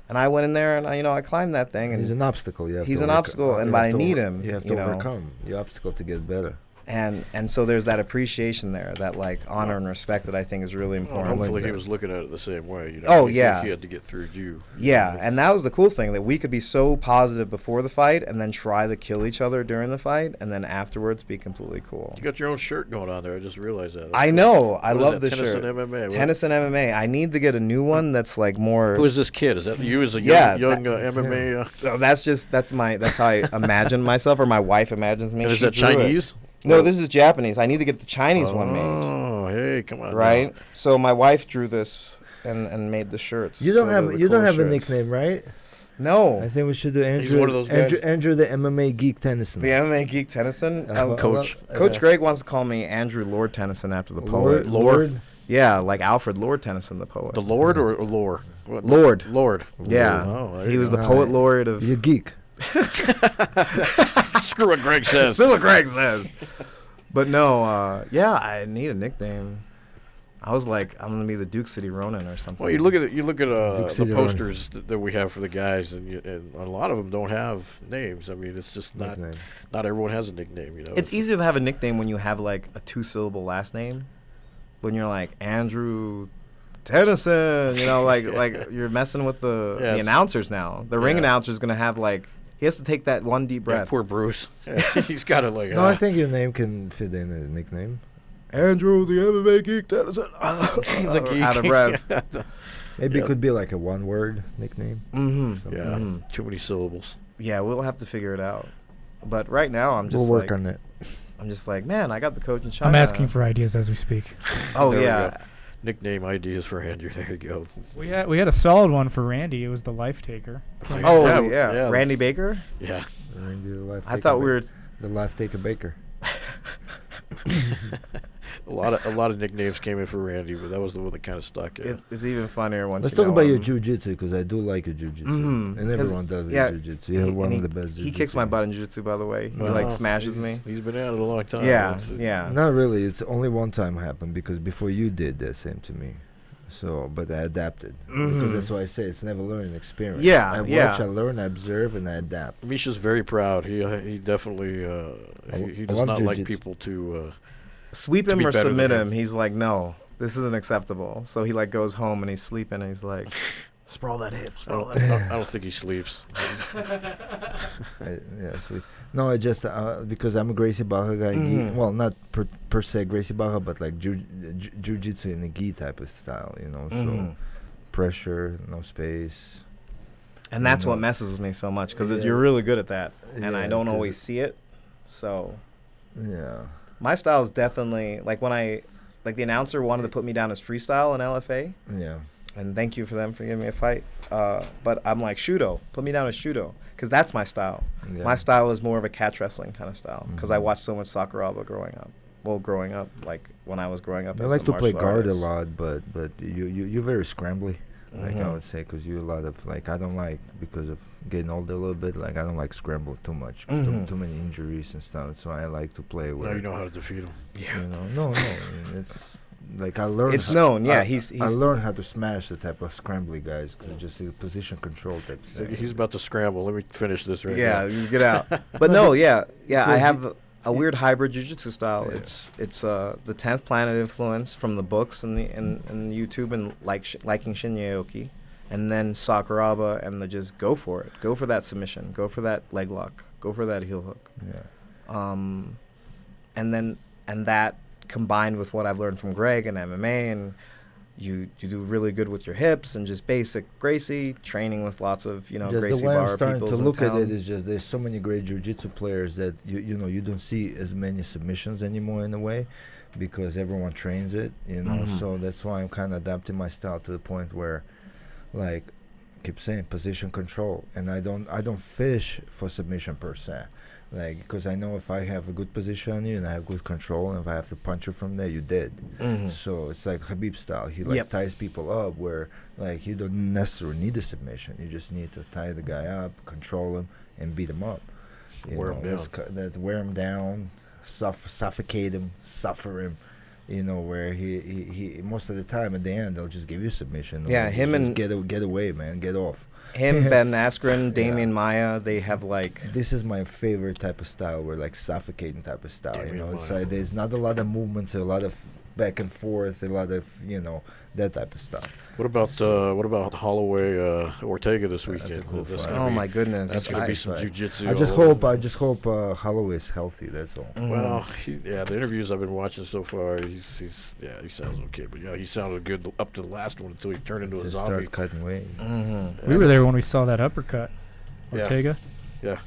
Speaker 3: And I went in there and I climbed that thing. And
Speaker 4: he's an obstacle.
Speaker 3: He's an obstacle, but I need him.
Speaker 4: You have to overcome the obstacle to get better.
Speaker 3: And so there's that appreciation there, that like honor and respect that I think is really important.
Speaker 1: Well, hopefully he was looking at it the same way.
Speaker 3: He
Speaker 1: had to get through you.
Speaker 3: Yeah, and that was the cool thing, that we could be so positive before the fight and then try to kill each other during the fight and then afterwards be completely cool.
Speaker 1: You got your own shirt going on there. I just realized that.
Speaker 3: I know. I love the
Speaker 1: Tenneson
Speaker 3: shirt.
Speaker 1: MMA.
Speaker 3: Tenneson MMA. I need to get a new one that's like more.
Speaker 1: Who is this kid? Is that you as a young MMA?
Speaker 3: That's how I imagine myself, or my wife imagines me.
Speaker 1: And is that Chinese?
Speaker 3: No, this is Japanese. I need to get the Chinese one made.
Speaker 1: Oh, hey, come on.
Speaker 3: Right?
Speaker 1: Now.
Speaker 3: So my wife drew this and made the shirts.
Speaker 4: You don't have a nickname, right?
Speaker 3: No.
Speaker 4: I think we should do Andrew.
Speaker 1: He's one of those guys.
Speaker 4: Andrew, the MMA geek Tenneson.
Speaker 3: The MMA geek Tennyson.
Speaker 1: Coach.
Speaker 3: Coach Greg wants to call me Andrew Lord Tennyson after the poet.
Speaker 1: Lord?
Speaker 3: Yeah, like Alfred Lord Tennyson, the poet.
Speaker 1: The Lord or lore? What?
Speaker 3: Lord.
Speaker 1: Lord.
Speaker 3: Yeah.
Speaker 1: Oh, there
Speaker 3: He
Speaker 1: you
Speaker 3: was
Speaker 1: go.
Speaker 3: the poet laureate of.
Speaker 4: You geek.
Speaker 1: Screw what Greg says.
Speaker 3: Still what Greg says. But no, yeah, I need a nickname. I was like, I'm gonna be the Duke City Ronin or something.
Speaker 1: Well, you look at the
Speaker 4: City
Speaker 1: posters that we have for the guys, and a lot of them don't have names. I mean, it's just not
Speaker 4: Nickname.
Speaker 1: not everyone has a nickname. You know,
Speaker 3: It's easier to have a nickname when you have like a 2-syllable last name. When you're like Andrew Tennyson, you know, like like you're messing with the
Speaker 1: Yes.
Speaker 3: announcers now. The ring
Speaker 1: Yeah.
Speaker 3: announcer's gonna have like he has to take that one deep
Speaker 1: Yeah,
Speaker 3: breath.
Speaker 1: poor Bruce. He's got to like.
Speaker 4: No, I think your name can fit in a nickname.
Speaker 3: Andrew the MMA geek Tennyson.
Speaker 1: The geek.
Speaker 3: Out of breath.
Speaker 4: Maybe
Speaker 1: Yeah.
Speaker 4: it could be like a one-word nickname.
Speaker 3: Mm-hmm.
Speaker 4: Something.
Speaker 1: Yeah,
Speaker 3: Mhm.
Speaker 1: too many syllables.
Speaker 3: Yeah, we'll have to figure it out. But right now, I'm just
Speaker 4: We'll work
Speaker 3: like,
Speaker 4: on it.
Speaker 3: I'm just like, man, I got the coach in China.
Speaker 5: I'm asking for ideas as we speak.
Speaker 3: Oh
Speaker 1: There we
Speaker 3: yeah,
Speaker 1: go. Nickname ideas for Andrew. There you go.
Speaker 5: We had a solid one for Randy. It was the Life Taker.
Speaker 3: Oh
Speaker 1: Yeah,
Speaker 3: yeah,
Speaker 1: yeah.
Speaker 3: Randy Baker.
Speaker 1: Yeah.
Speaker 4: Randy the Life
Speaker 3: I
Speaker 4: Taker
Speaker 3: thought we
Speaker 4: Baker.
Speaker 3: were.
Speaker 4: The Life Taker Baker.
Speaker 1: A lot of nicknames came in for Randy, but that was the one that kind of stuck. Yeah.
Speaker 3: It's even funnier once.
Speaker 4: Let's
Speaker 3: you
Speaker 4: talk
Speaker 3: know
Speaker 4: about your
Speaker 3: him.
Speaker 4: jiu-jitsu because I do like your jiu-jitsu.
Speaker 3: Mhm.
Speaker 4: And everyone does with
Speaker 3: yeah,
Speaker 4: jiu-jitsu. You're one
Speaker 3: and
Speaker 4: of the best
Speaker 3: He
Speaker 4: jiu-jitsu.
Speaker 3: kicks my butt in jiu-jitsu, by the way. He
Speaker 1: Well,
Speaker 3: like smashes me.
Speaker 1: He's been at it a long time.
Speaker 3: Yeah,
Speaker 1: It's-
Speaker 3: yeah.
Speaker 4: Not really. It's only one time happened because before you did that same to me. So, but I adapted. Because
Speaker 3: Mhm.
Speaker 4: that's why I say it's never learning experience.
Speaker 3: Yeah,
Speaker 4: I watch,
Speaker 3: yeah.
Speaker 4: I learn, I observe, and I adapt.
Speaker 1: Misha's very proud. He definitely he
Speaker 4: I
Speaker 1: does
Speaker 4: love
Speaker 1: not like
Speaker 4: jiu-jitsu.
Speaker 1: people to.
Speaker 3: Sweep
Speaker 1: To
Speaker 3: him
Speaker 1: be
Speaker 3: or
Speaker 1: better than
Speaker 3: submit
Speaker 1: him.
Speaker 3: him. He's like, no, this isn't acceptable. So he like goes home and he's sleeping and he's like, sprawl that hip,
Speaker 1: I
Speaker 3: sprawl
Speaker 1: don't,
Speaker 3: that hip.
Speaker 1: I don't think he sleeps.
Speaker 4: Yeah, so no, I just because I'm a Gracie Barra guy.
Speaker 3: Mhm.
Speaker 4: Well, not per se Gracie Barra, but like jiu-jitsu in a gi type of style, you know. So
Speaker 3: Mhm.
Speaker 4: pressure, no space.
Speaker 3: And that's
Speaker 4: you
Speaker 3: what
Speaker 4: know.
Speaker 3: messes with me so much because
Speaker 4: Yeah.
Speaker 3: you're really good at that, and I
Speaker 4: Yeah,
Speaker 3: don't
Speaker 4: 'cause
Speaker 3: always see it. So
Speaker 4: Yeah.
Speaker 3: my style is definitely like when the announcer wanted to put me down as freestyle in LFA,
Speaker 4: Yeah.
Speaker 3: and thank you for them for giving me a fight. But I'm like Shudo, put me down as Shudo because that's my style.
Speaker 4: Yeah.
Speaker 3: My style is more of a catch wrestling kind of style because I
Speaker 4: Mhm.
Speaker 3: watched so much Sakuraba growing up. Well, growing up, like when I was growing up.
Speaker 4: I
Speaker 3: as
Speaker 4: like
Speaker 3: a
Speaker 4: to play
Speaker 3: martial
Speaker 4: guard a
Speaker 3: artist.
Speaker 4: lot, but you're very scrambly. Like I
Speaker 3: Mhm.
Speaker 4: would say, because you a lot of like I don't like because of getting older a little bit. Like I don't like scramble too much,
Speaker 3: Mhm.
Speaker 4: too many injuries and stuff. So I like to play
Speaker 1: Now
Speaker 4: where
Speaker 1: you know how to defeat him.
Speaker 4: you know. No, it's like I learned.
Speaker 3: It's known, yeah.
Speaker 4: I,
Speaker 3: He's
Speaker 4: I learned how to smash the type of scrambly guys, cause just a position control type of thing.
Speaker 1: He's about to scramble. Let me finish this right
Speaker 3: yeah,
Speaker 1: now.
Speaker 3: you get out. But no, yeah. I
Speaker 4: Because
Speaker 3: have a weird hybrid jiu-jitsu style.
Speaker 4: Yeah.
Speaker 3: It's the 10th Planet influence from the books and the and YouTube and liking Shinya Aoki, and then Sakuraba and the just go for it. Go for that submission. Go for that leg lock. Go for that heel hook.
Speaker 4: Yeah.
Speaker 3: And that combined with what I've learned from Greg and MMA, and you do really good with your hips and just basic Gracie training with lots of
Speaker 4: Just
Speaker 3: Gracie
Speaker 4: the way I'm
Speaker 3: bar
Speaker 4: starting
Speaker 3: peoples
Speaker 4: to
Speaker 3: in
Speaker 4: look at
Speaker 3: town.
Speaker 4: it is just there's so many great jiu-jitsu players that you don't see as many submissions anymore in a way because everyone trains it, you know.
Speaker 3: Mhm.
Speaker 4: So that's why I'm kind of adapting my style to the point where, like, I keep saying position control, and I don't fish for submission per se. Like, because I know if I have a good position on you and I have good control, and if I have to punch you from there, you dead.
Speaker 3: Mhm.
Speaker 4: So it's like Khabib style. He like
Speaker 3: Yep.
Speaker 4: ties people up where like you don't necessarily need a submission. You just need to tie the guy up, control him, and beat him up. You
Speaker 1: Wear
Speaker 4: know,
Speaker 1: him
Speaker 4: that's that wear him down, suffocate him, suffer him. You know, where he most of the time at the end they'll just give you submission.
Speaker 3: Yeah,
Speaker 4: Or
Speaker 3: him
Speaker 4: just
Speaker 3: and-
Speaker 4: get away, man, get off.
Speaker 3: Him, Ben Askren,
Speaker 4: Yeah.
Speaker 3: Damian Maya, they have like
Speaker 4: This is my favorite type of style, where like suffocating type of style.
Speaker 1: Damian
Speaker 4: You know, it's
Speaker 1: Maya.
Speaker 4: like there's not a lot of movements, a lot of back and forth, a lot of that type of stuff.
Speaker 1: What about Holloway Ortega this
Speaker 4: That's a
Speaker 1: weekend?
Speaker 4: cool
Speaker 1: That's
Speaker 4: fight.
Speaker 1: gonna
Speaker 3: oh
Speaker 1: be-
Speaker 3: my goodness.
Speaker 1: That's gonna
Speaker 4: I-
Speaker 1: be some
Speaker 4: I-
Speaker 1: jujitsu.
Speaker 4: I just
Speaker 1: all over.
Speaker 4: hope Holloway's healthy. That's all.
Speaker 3: Mhm.
Speaker 1: Well, the interviews I've been watching so far, he sounds okay, but yeah, he sounded good up to the last one until he turned into a
Speaker 4: Just
Speaker 1: zombie.
Speaker 4: starts cutting weight.
Speaker 3: Mhm.
Speaker 5: We were there when we saw that uppercut.
Speaker 1: Yeah.
Speaker 5: Ortega.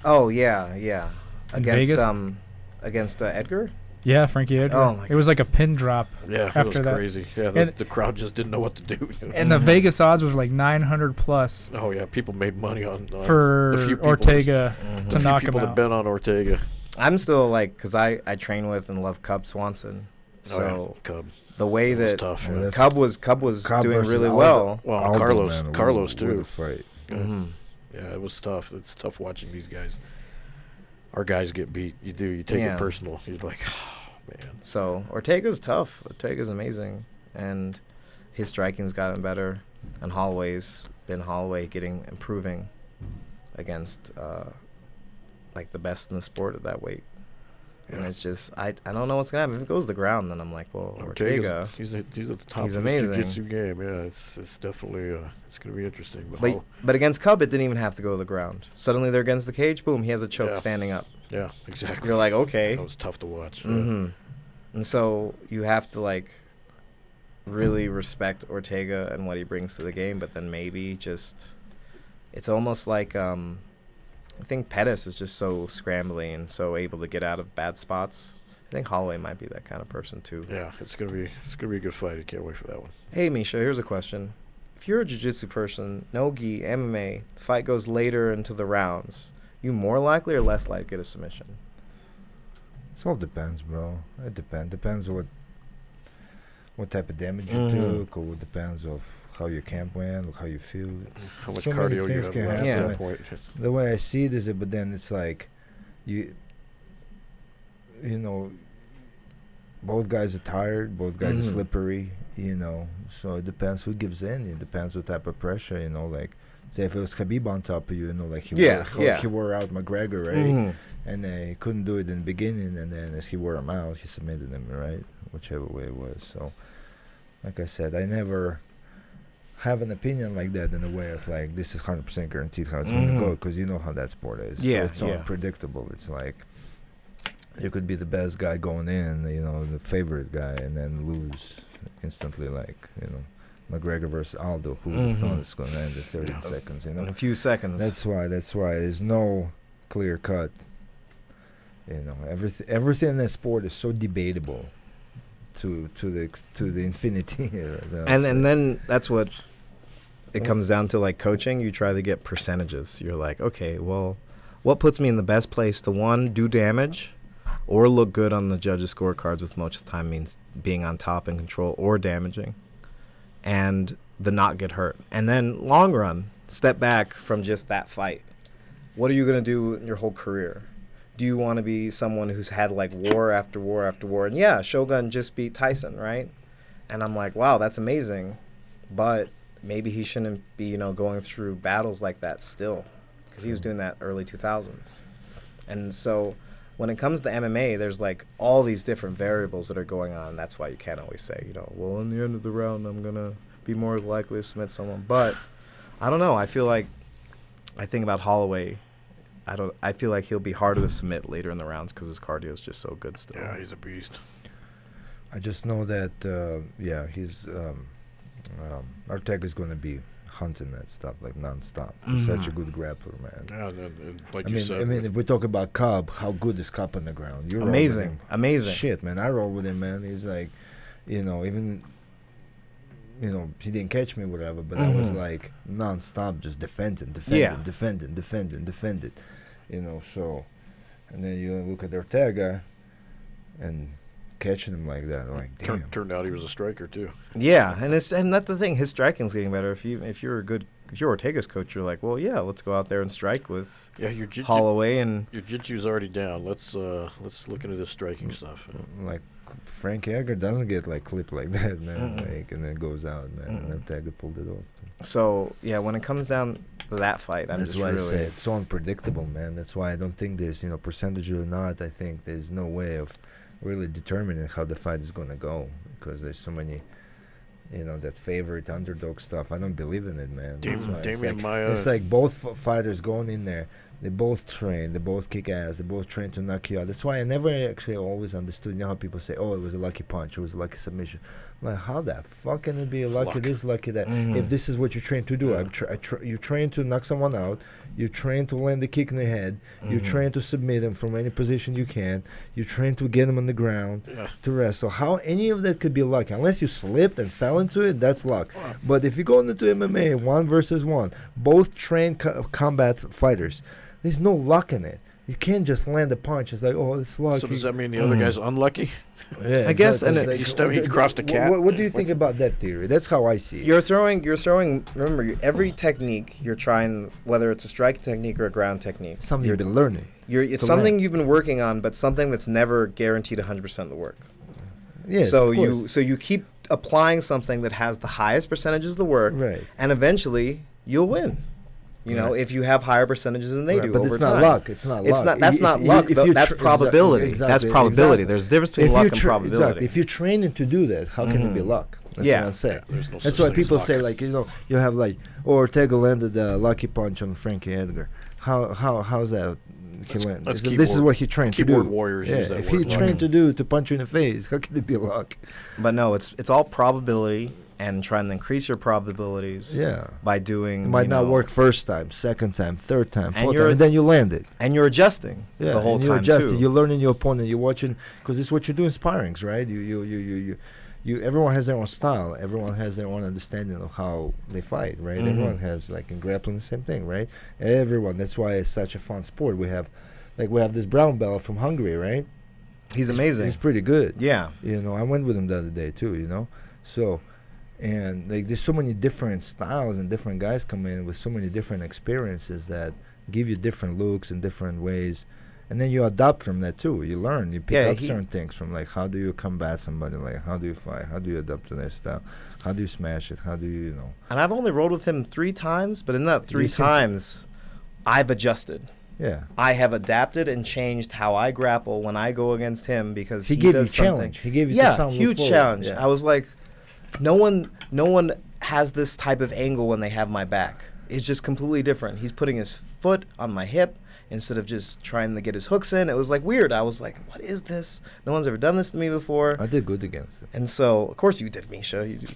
Speaker 3: Oh yeah, yeah.
Speaker 5: In
Speaker 3: Against
Speaker 5: Vegas?
Speaker 3: against Edgar.
Speaker 5: Yeah, Frankie Edgar.
Speaker 3: Oh, my
Speaker 5: it was like a pin drop.
Speaker 1: Yeah, it
Speaker 5: After
Speaker 1: was
Speaker 5: that.
Speaker 1: crazy. Yeah,
Speaker 5: And-
Speaker 1: the crowd just didn't know what to do.
Speaker 5: And the Vegas odds was like 900 plus
Speaker 1: Oh yeah, people made money on
Speaker 5: for
Speaker 1: the few people
Speaker 5: Ortega
Speaker 1: the
Speaker 5: to
Speaker 1: few
Speaker 5: knock him
Speaker 1: people that
Speaker 5: out.
Speaker 1: bet on Ortega.
Speaker 3: I'm still like, because I train with and love Cub Swanson. So
Speaker 1: Oh, yeah, Cub.
Speaker 3: the way
Speaker 1: It was
Speaker 3: that
Speaker 1: tough.
Speaker 4: Oh,
Speaker 1: Yeah.
Speaker 4: that's-
Speaker 3: Cub was
Speaker 4: Cobb
Speaker 3: doing
Speaker 4: versus
Speaker 3: really
Speaker 4: Aldo.
Speaker 3: well.
Speaker 1: Well,
Speaker 4: Aldo,
Speaker 1: Carlos,
Speaker 4: man,
Speaker 1: Carlos
Speaker 4: what a
Speaker 1: too.
Speaker 4: fight.
Speaker 3: Mhm.
Speaker 1: Yeah, it was tough. It's tough watching these guys. Our guys get beat. You take
Speaker 3: Yeah.
Speaker 1: it personal. You're like, oh man.
Speaker 3: So Ortega's tough. Ortega's amazing, and his striking's gotten better. And Holloway's been improving against like the best in the sport at that weight. And
Speaker 1: Yeah.
Speaker 3: it's just I don't know what's gonna happen. If it goes to the ground, then I'm like, well, Ortega.
Speaker 1: He's at the top
Speaker 3: he's
Speaker 1: of
Speaker 3: amazing.
Speaker 1: his jiu-jitsu game. Yeah, it's definitely it's gonna be interesting.
Speaker 3: But against Cub, it didn't even have to go to the ground. Suddenly they're against the cage. Boom, he has a choke
Speaker 1: Yeah.
Speaker 3: standing up.
Speaker 1: yeah, exactly.
Speaker 3: You're like, okay.
Speaker 1: That was tough to watch. Yeah.
Speaker 3: Mm-hmm. And so you have to like really respect Ortega and what he brings to the game, but then maybe just it's almost like I think Pettis is just so scrambly and so able to get out of bad spots. I think Holloway might be that kind of person too.
Speaker 1: Yeah, it's gonna be a good fight. I can't wait for that one.
Speaker 3: Hey Misha, here's a question. If you're a jiu-jitsu person, no gi, MMA, fight goes later into the rounds, you more likely or less likely to get a submission?
Speaker 4: It all depends, bro. It depends what type of damage you
Speaker 3: Mhm.
Speaker 4: took, or it depends of how your camp went, or how you feel.
Speaker 1: How much
Speaker 4: So many
Speaker 1: cardio you
Speaker 4: things
Speaker 1: have
Speaker 4: can
Speaker 1: left
Speaker 3: happen.
Speaker 1: at
Speaker 3: Yeah.
Speaker 1: that point.
Speaker 4: The way I see it is but then it's like you know, both guys are tired, both guys
Speaker 3: Mhm.
Speaker 4: are slippery, so it depends who gives in. It depends what type of pressure, like say if it was Khabib on top of you, like he wore out McGregor, right?
Speaker 3: Mhm.
Speaker 4: And he couldn't do it in the beginning, and then as he wore him out, he submitted him, right? Whichever way it was. So, like I said, I never have an opinion like that in a way of like this is 100% guaranteed how it's going to go, because you know how that sport is.
Speaker 3: Yeah,
Speaker 4: so it's so
Speaker 3: yeah.
Speaker 4: unpredictable. It's like you could be the best guy going in, the favorite guy, and then lose instantly, like McGregor versus Aldo, who would have thought it's going to end in 30 seconds.
Speaker 3: In a few seconds.
Speaker 4: That's why there's no clear cut. Everything in that sport is so debatable to the infinity.
Speaker 3: and then that's what it comes down to, like coaching. You try to get percentages. You're like, okay, well, what puts me in the best place to one, do damage, or look good on the judges' scorecards, which most of the time means being on top and control or damaging, and the not get hurt. And then long run, step back from just that fight. What are you gonna do in your whole career? Do you want to be someone who's had like war after war after war? And yeah, Shogun just beat Tyson, right? And I'm like, wow, that's amazing. But maybe he shouldn't be, going through battles like that still, because he was doing that early 2000s. And so when it comes to MMA, there's like all these different variables that are going on. That's why you can't always say, well, in the end of the round, I'm going to be more likely to submit someone. But I don't know. I think about Holloway. I feel like he'll be harder to submit later in the rounds because his cardio is just so good still.
Speaker 1: Yeah, he's a beast.
Speaker 4: I just know that he's Ortega's going to be hunting that stuff like nonstop. He's such a good grappler, man.
Speaker 1: Yeah, and like
Speaker 4: I
Speaker 1: you
Speaker 4: mean,
Speaker 1: said,
Speaker 4: if we talk about Cobb, how good is Cobb on the ground? You roll with
Speaker 3: Amazing.
Speaker 4: him. Shit, man, I roll with him, man. He's like, even, he didn't catch me, whatever, but I was like nonstop, just defending. So, and then you look at Ortega, and catching him like that, like damn.
Speaker 1: turned out he was a striker too.
Speaker 3: Yeah, and that's the thing. His striking's getting better. If you're Ortega's coach, you're like, well, yeah, let's go out there and strike with
Speaker 1: Your
Speaker 3: Holloway and
Speaker 1: jiu-jitsu's already down. Let's look into this striking stuff.
Speaker 4: Like Frank Edgar doesn't get like clipped like that, man. Like, and then goes out, man. And Ortega pulled it off.
Speaker 3: so yeah. When it comes down to that fight,
Speaker 4: That's why I say it's so unpredictable, man. That's why I don't think there's percentage or not. I think there's no way of really determining how the fight is going to go, because there's so many that favorite underdog stuff. I don't believe in it, man.
Speaker 1: Damian Maia.
Speaker 4: It's like both fighters going in there, they both train, they both kick ass, they both train to knock you out. That's why I never actually always understood how people say, oh, it was a lucky punch, it was a lucky submission. Like, how the fuck can it be lucky
Speaker 1: Luck.
Speaker 4: this, lucky that? If this is what you're trained to do, you train to knock someone out. You train to land the kick in the head. You train to submit him from any position you can. You train to get him on the ground to wrestle. How any of that could be luck? Unless you slipped and fell into it, that's luck. But if you go into MMA 1-versus-1, both trained combat fighters, there's no luck in it. You can't just land a punch. It's like, oh, it's lucky.
Speaker 1: So does that mean the other guy's unlucky?
Speaker 4: Yeah,
Speaker 3: I guess,
Speaker 4: exactly.
Speaker 3: and
Speaker 4: It's
Speaker 1: he crossed a cat.
Speaker 4: What do you think about that theory? That's how I see it.
Speaker 3: You're throwing. Remember, every technique you're trying, whether it's a strike technique or a ground technique,
Speaker 4: Something you've been learning.
Speaker 3: it's
Speaker 4: to
Speaker 3: something
Speaker 4: learn.
Speaker 3: you've been working on, but something that's never guaranteed 100% of the work.
Speaker 4: Yes,
Speaker 3: so
Speaker 4: of course.
Speaker 3: you keep applying something that has the highest percentages of the work,
Speaker 4: Right.
Speaker 3: and eventually you'll win. You know,
Speaker 4: Right.
Speaker 3: if you have higher percentages than they
Speaker 4: Right,
Speaker 3: do
Speaker 4: but
Speaker 3: over
Speaker 4: it's not
Speaker 3: time.
Speaker 4: luck. It's not luck.
Speaker 3: That's not luck. That's probability. That's probability. There's a difference between luck and probability.
Speaker 4: Exactly. If you're training to do that, how can it be luck? That's
Speaker 3: Yeah.
Speaker 4: what I'm saying.
Speaker 1: There's no
Speaker 4: That's
Speaker 1: such
Speaker 4: why
Speaker 1: thing as
Speaker 4: people
Speaker 1: luck.
Speaker 4: say, like, you have like, Ortega landed the lucky punch on Frankie Edgar. How's that? He landed?
Speaker 1: that's
Speaker 4: This is
Speaker 1: keyboard-
Speaker 4: what he trained to do.
Speaker 1: keyboard warriors use that
Speaker 4: if
Speaker 1: word,
Speaker 4: he
Speaker 1: luck.
Speaker 4: trained to punch you in the face, how can it be luck?
Speaker 3: But no, it's all probability and trying to increase your probabilities.
Speaker 4: Yeah.
Speaker 3: By doing.
Speaker 4: It might
Speaker 3: you
Speaker 4: not
Speaker 3: know,
Speaker 4: work first time, second time, third time,
Speaker 3: And
Speaker 4: fourth
Speaker 3: you're-
Speaker 4: time, and then you land it.
Speaker 3: and you're adjusting
Speaker 4: Yeah,
Speaker 3: the whole
Speaker 4: and you're
Speaker 3: time
Speaker 4: adjusting.
Speaker 3: too.
Speaker 4: You're learning your opponent. You're watching, because this is what you do in sparrings, right? You. Everyone has their own style. Everyone has their own understanding of how they fight, right? Everyone has, like, in grappling, the same thing, right? Everyone. That's why it's such a fun sport. We have this brown belt from Hungary, right?
Speaker 3: He's amazing.
Speaker 4: He's pretty good.
Speaker 3: Yeah.
Speaker 4: I went with him the other day too. So. And like, there's so many different styles and different guys come in with so many different experiences that give you different looks and different ways, and then you adopt from that too. You learn, you pick up certain things from, like, how do you combat somebody, like how do you fight, how do you adapt to their style, how do you smash it, how do you
Speaker 3: And I've only rolled with him 3 times, but in that 3
Speaker 4: You seem-
Speaker 3: times, I've adjusted.
Speaker 4: Yeah.
Speaker 3: I have adapted and changed how I grapple when I go against him because
Speaker 4: He gave you
Speaker 3: does something.
Speaker 4: challenge. He gave you
Speaker 3: yeah,
Speaker 4: something to
Speaker 3: huge
Speaker 4: follow.
Speaker 3: challenge.
Speaker 4: Yeah.
Speaker 3: I was like, no one has this type of angle when they have my back. It's just completely different. He's putting his foot on my hip instead of just trying to get his hooks in. It was like weird. I was like, what is this? No one's ever done this to me before.
Speaker 4: I did good against him.
Speaker 3: And so, of course, you did, Misha. You did.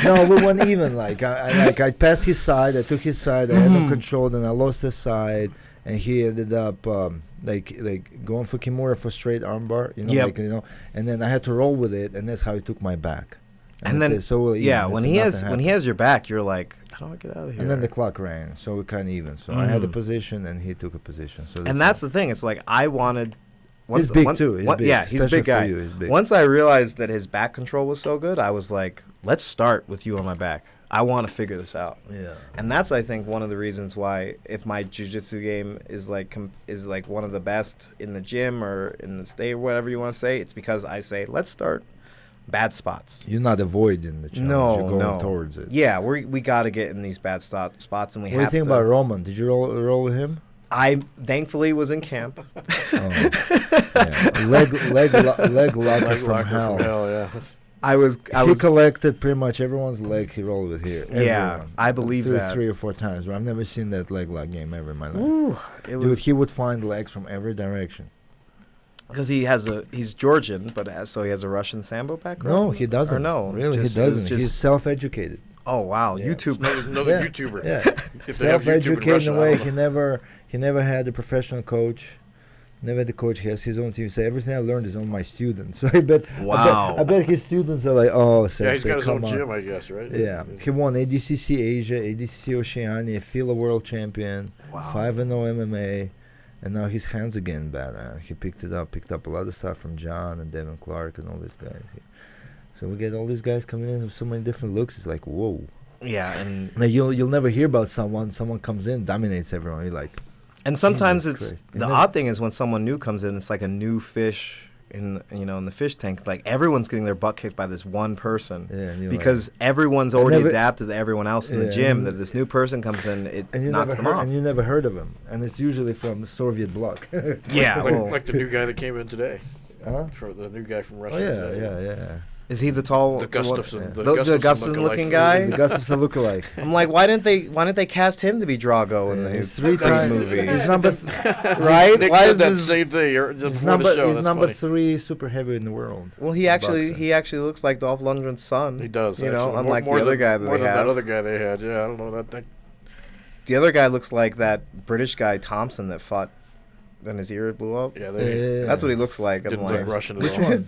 Speaker 4: No, we went even. Like I passed his side, I took his side, I had him controlled, and I lost his side, and he ended up like going for Kimura for straight armbar,
Speaker 3: Yep.
Speaker 4: and then I had to roll with it, and that's how he took my back.
Speaker 3: And
Speaker 4: that's
Speaker 3: then,
Speaker 4: it. So
Speaker 3: yeah,
Speaker 4: even.
Speaker 3: when
Speaker 4: It's
Speaker 3: he has your back, you're like, how do I get out of here?
Speaker 4: and then the clock ran, so we kind of even. So I had a position, and he took a position. So
Speaker 3: And that's the thing. It's like I wanted.
Speaker 4: He's big too. He's big.
Speaker 3: Yeah, he's a
Speaker 4: Especially
Speaker 3: big
Speaker 4: for
Speaker 3: guy.
Speaker 4: you, he's big.
Speaker 3: Once I realized that his back control was so good, I was like, let's start with you on my back. I want to figure this out.
Speaker 4: Yeah.
Speaker 3: And that's, I think, one of the reasons why, if my jiu-jitsu game is like one of the best in the gym or in the state or whatever you want to say, it's because I say, let's start bad spots.
Speaker 4: You're not avoiding the challenge.
Speaker 3: No,
Speaker 4: You're going
Speaker 3: no.
Speaker 4: towards it.
Speaker 3: Yeah, we got to get in these bad spots, and we
Speaker 4: What do you
Speaker 3: have
Speaker 4: think
Speaker 3: to.
Speaker 4: about Roman? Did you roll with him?
Speaker 3: I thankfully was in camp.
Speaker 4: Yeah. Leg locker from hell.
Speaker 1: Yeah.
Speaker 3: I was
Speaker 4: He collected pretty much everyone's leg he rolled with here.
Speaker 3: Yeah,
Speaker 4: Everyone.
Speaker 3: I believe that.
Speaker 4: 3 or 4 times. But I've never seen that leg lock game ever in my life.
Speaker 3: Ooh, it
Speaker 4: Dude,
Speaker 3: was
Speaker 4: he would find legs from every direction.
Speaker 3: because he's Georgian, but so he has a Russian sambo background.
Speaker 4: No, he doesn't.
Speaker 3: Or no,
Speaker 4: Really,
Speaker 3: just-
Speaker 4: he doesn't.
Speaker 3: it was
Speaker 4: He's self-educated.
Speaker 3: Oh wow,
Speaker 4: Yeah.
Speaker 3: YouTube.
Speaker 1: Another
Speaker 4: Yeah.
Speaker 1: YouTuber.
Speaker 4: Yeah.
Speaker 1: If they have YouTube in
Speaker 4: Self-educated in
Speaker 1: Russia,
Speaker 4: a
Speaker 1: I
Speaker 4: way.
Speaker 1: don't know.
Speaker 4: He never had a professional coach. Never had a coach. He has his own team. So everything I learned is on my students. So
Speaker 3: Wow.
Speaker 4: I bet his students are like, oh, Sensei,
Speaker 1: Yeah, he's got his own
Speaker 4: come on.
Speaker 1: gym, I guess, right?
Speaker 4: Yeah, he won ADCC Asia, ADCC Oceania, FILA World Champion,
Speaker 3: Wow.
Speaker 4: 5-0 MMA, and now his hands are getting better. He picked up a lot of stuff from John and Devin Clark and all these guys. So we get all these guys coming in with so many different looks. It's like, whoa.
Speaker 3: Yeah, and
Speaker 4: Like you'll never hear about someone comes in, dominates everyone. You're like,
Speaker 3: sometimes
Speaker 4: Jesus
Speaker 3: it's
Speaker 4: Christ.
Speaker 3: the
Speaker 4: And
Speaker 3: odd thing is when someone new comes in, it's like a new fish in the fish tank. Like everyone's getting their butt kicked by this one person.
Speaker 4: Yeah, and you're
Speaker 3: because everyone's already
Speaker 4: never-
Speaker 3: adapted to everyone else in the
Speaker 4: Yeah,
Speaker 3: gym.
Speaker 4: and-
Speaker 3: That this new person comes in, it
Speaker 4: and you
Speaker 3: knocks
Speaker 4: never
Speaker 3: them
Speaker 4: heard,
Speaker 3: off.
Speaker 4: and you never heard of him, and it's usually from Soviet bloc.
Speaker 3: Yeah,
Speaker 1: Like,
Speaker 3: well,
Speaker 1: like the new guy that came in today.
Speaker 4: Huh?
Speaker 1: For the new guy from Russia.
Speaker 4: Oh yeah,
Speaker 1: today.
Speaker 4: yeah.
Speaker 3: Is he the tall,
Speaker 1: The Gustafson,
Speaker 3: the
Speaker 1: Gustafson
Speaker 3: Gustafson looking
Speaker 1: lookalike.
Speaker 3: guy?
Speaker 4: The Gustafson lookalike.
Speaker 3: I'm like, why didn't they cast him to be Drago in the
Speaker 4: He's 3
Speaker 3: this
Speaker 4: times.
Speaker 3: movie?
Speaker 4: He's number.
Speaker 3: Right?
Speaker 1: Nick
Speaker 3: Why
Speaker 1: said
Speaker 3: is
Speaker 1: that
Speaker 3: this?
Speaker 1: same thing
Speaker 4: He's
Speaker 1: before the show.
Speaker 4: He's
Speaker 1: That's
Speaker 4: number
Speaker 1: funny.
Speaker 4: 3 super heavy in the world.
Speaker 3: Well, he actually looks like Dolph Lundgren's son.
Speaker 1: He does.
Speaker 3: You know,
Speaker 1: actually.
Speaker 3: unlike
Speaker 1: more
Speaker 3: the other
Speaker 1: than,
Speaker 3: guy that
Speaker 1: more
Speaker 3: they
Speaker 1: than
Speaker 3: have.
Speaker 1: that other guy they had. Yeah, I don't know that.
Speaker 3: The other guy looks like that British guy Thompson that fought when his ear blew up.
Speaker 1: Yeah, they
Speaker 3: That's what he looks like. I'm
Speaker 1: didn't
Speaker 3: like,
Speaker 1: look Russian at
Speaker 4: Which
Speaker 1: all.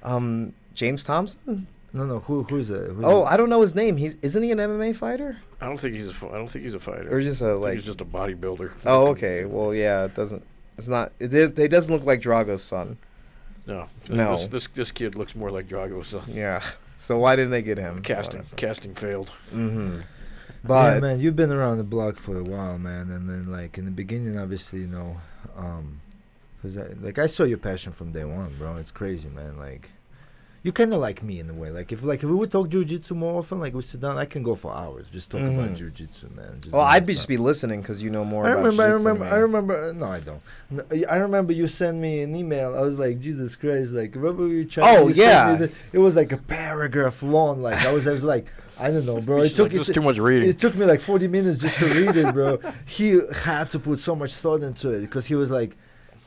Speaker 4: one?
Speaker 3: James Thompson?
Speaker 4: No. Who's it?
Speaker 3: Oh, I don't know his name. Isn't he an MMA fighter
Speaker 1: I don't think he's a fighter.
Speaker 3: or just a
Speaker 1: I think
Speaker 3: like?
Speaker 1: he's just a bodybuilder.
Speaker 3: Oh, okay. Well, yeah. It doesn't. It's not. It doesn't look like Drago's son.
Speaker 1: No.
Speaker 3: No.
Speaker 1: This kid looks more like Drago. So
Speaker 3: Yeah. So why didn't they get him?
Speaker 1: casting failed.
Speaker 3: Mm-hmm.
Speaker 4: Yeah,
Speaker 3: But
Speaker 4: man, you've been around the block for a while, man. And then, like in the beginning, obviously, because I saw your passion from day one, bro. It's crazy, man. Like, you kind of like me in a way. Like if we would talk jujitsu more often, like we sit down, I can go for hours just talk about jujitsu, man.
Speaker 3: well, I'd just be listening because you know more.
Speaker 4: I
Speaker 3: about
Speaker 4: remember.
Speaker 3: jiu-jitsu than me.
Speaker 4: I remember. No, I don't. No, I remember you sent me an email. I was like, Jesus Christ! Like, remember you tried?
Speaker 3: Oh,
Speaker 4: you sent
Speaker 3: yeah.
Speaker 4: me it was like a paragraph long. Like I was like, I don't know, bro. It took
Speaker 1: There's too much reading.
Speaker 4: It took me like 40 minutes just to read it, bro. He had to put so much thought into it because he was like,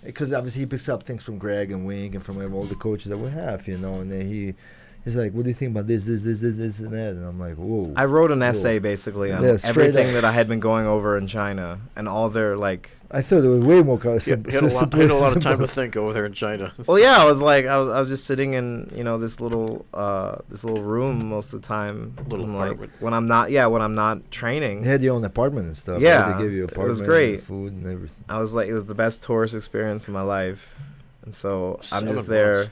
Speaker 4: because obviously he picks up things from Greg and Wink and from all the coaches that we have, and then he's like, what do you think about this, and that? And I'm like, whoa.
Speaker 3: I wrote an essay basically on
Speaker 4: Yeah, straight
Speaker 3: everything
Speaker 4: up.
Speaker 3: that I had been going over in China and all their like.
Speaker 4: I thought it was way more
Speaker 1: He had a lot of time to think over there in China.
Speaker 3: Well, yeah, I was just sitting in this little room most of the time.
Speaker 1: Little
Speaker 3: and, like
Speaker 1: apartment.
Speaker 3: when I'm not training.
Speaker 4: They had your own apartment and stuff.
Speaker 3: Yeah,
Speaker 4: right? They gave you
Speaker 3: it was
Speaker 4: apartment,
Speaker 3: great.
Speaker 4: and food and everything.
Speaker 3: I was like, it was the best tourist experience of my life, and so I'm
Speaker 1: 7
Speaker 3: just there,
Speaker 1: months.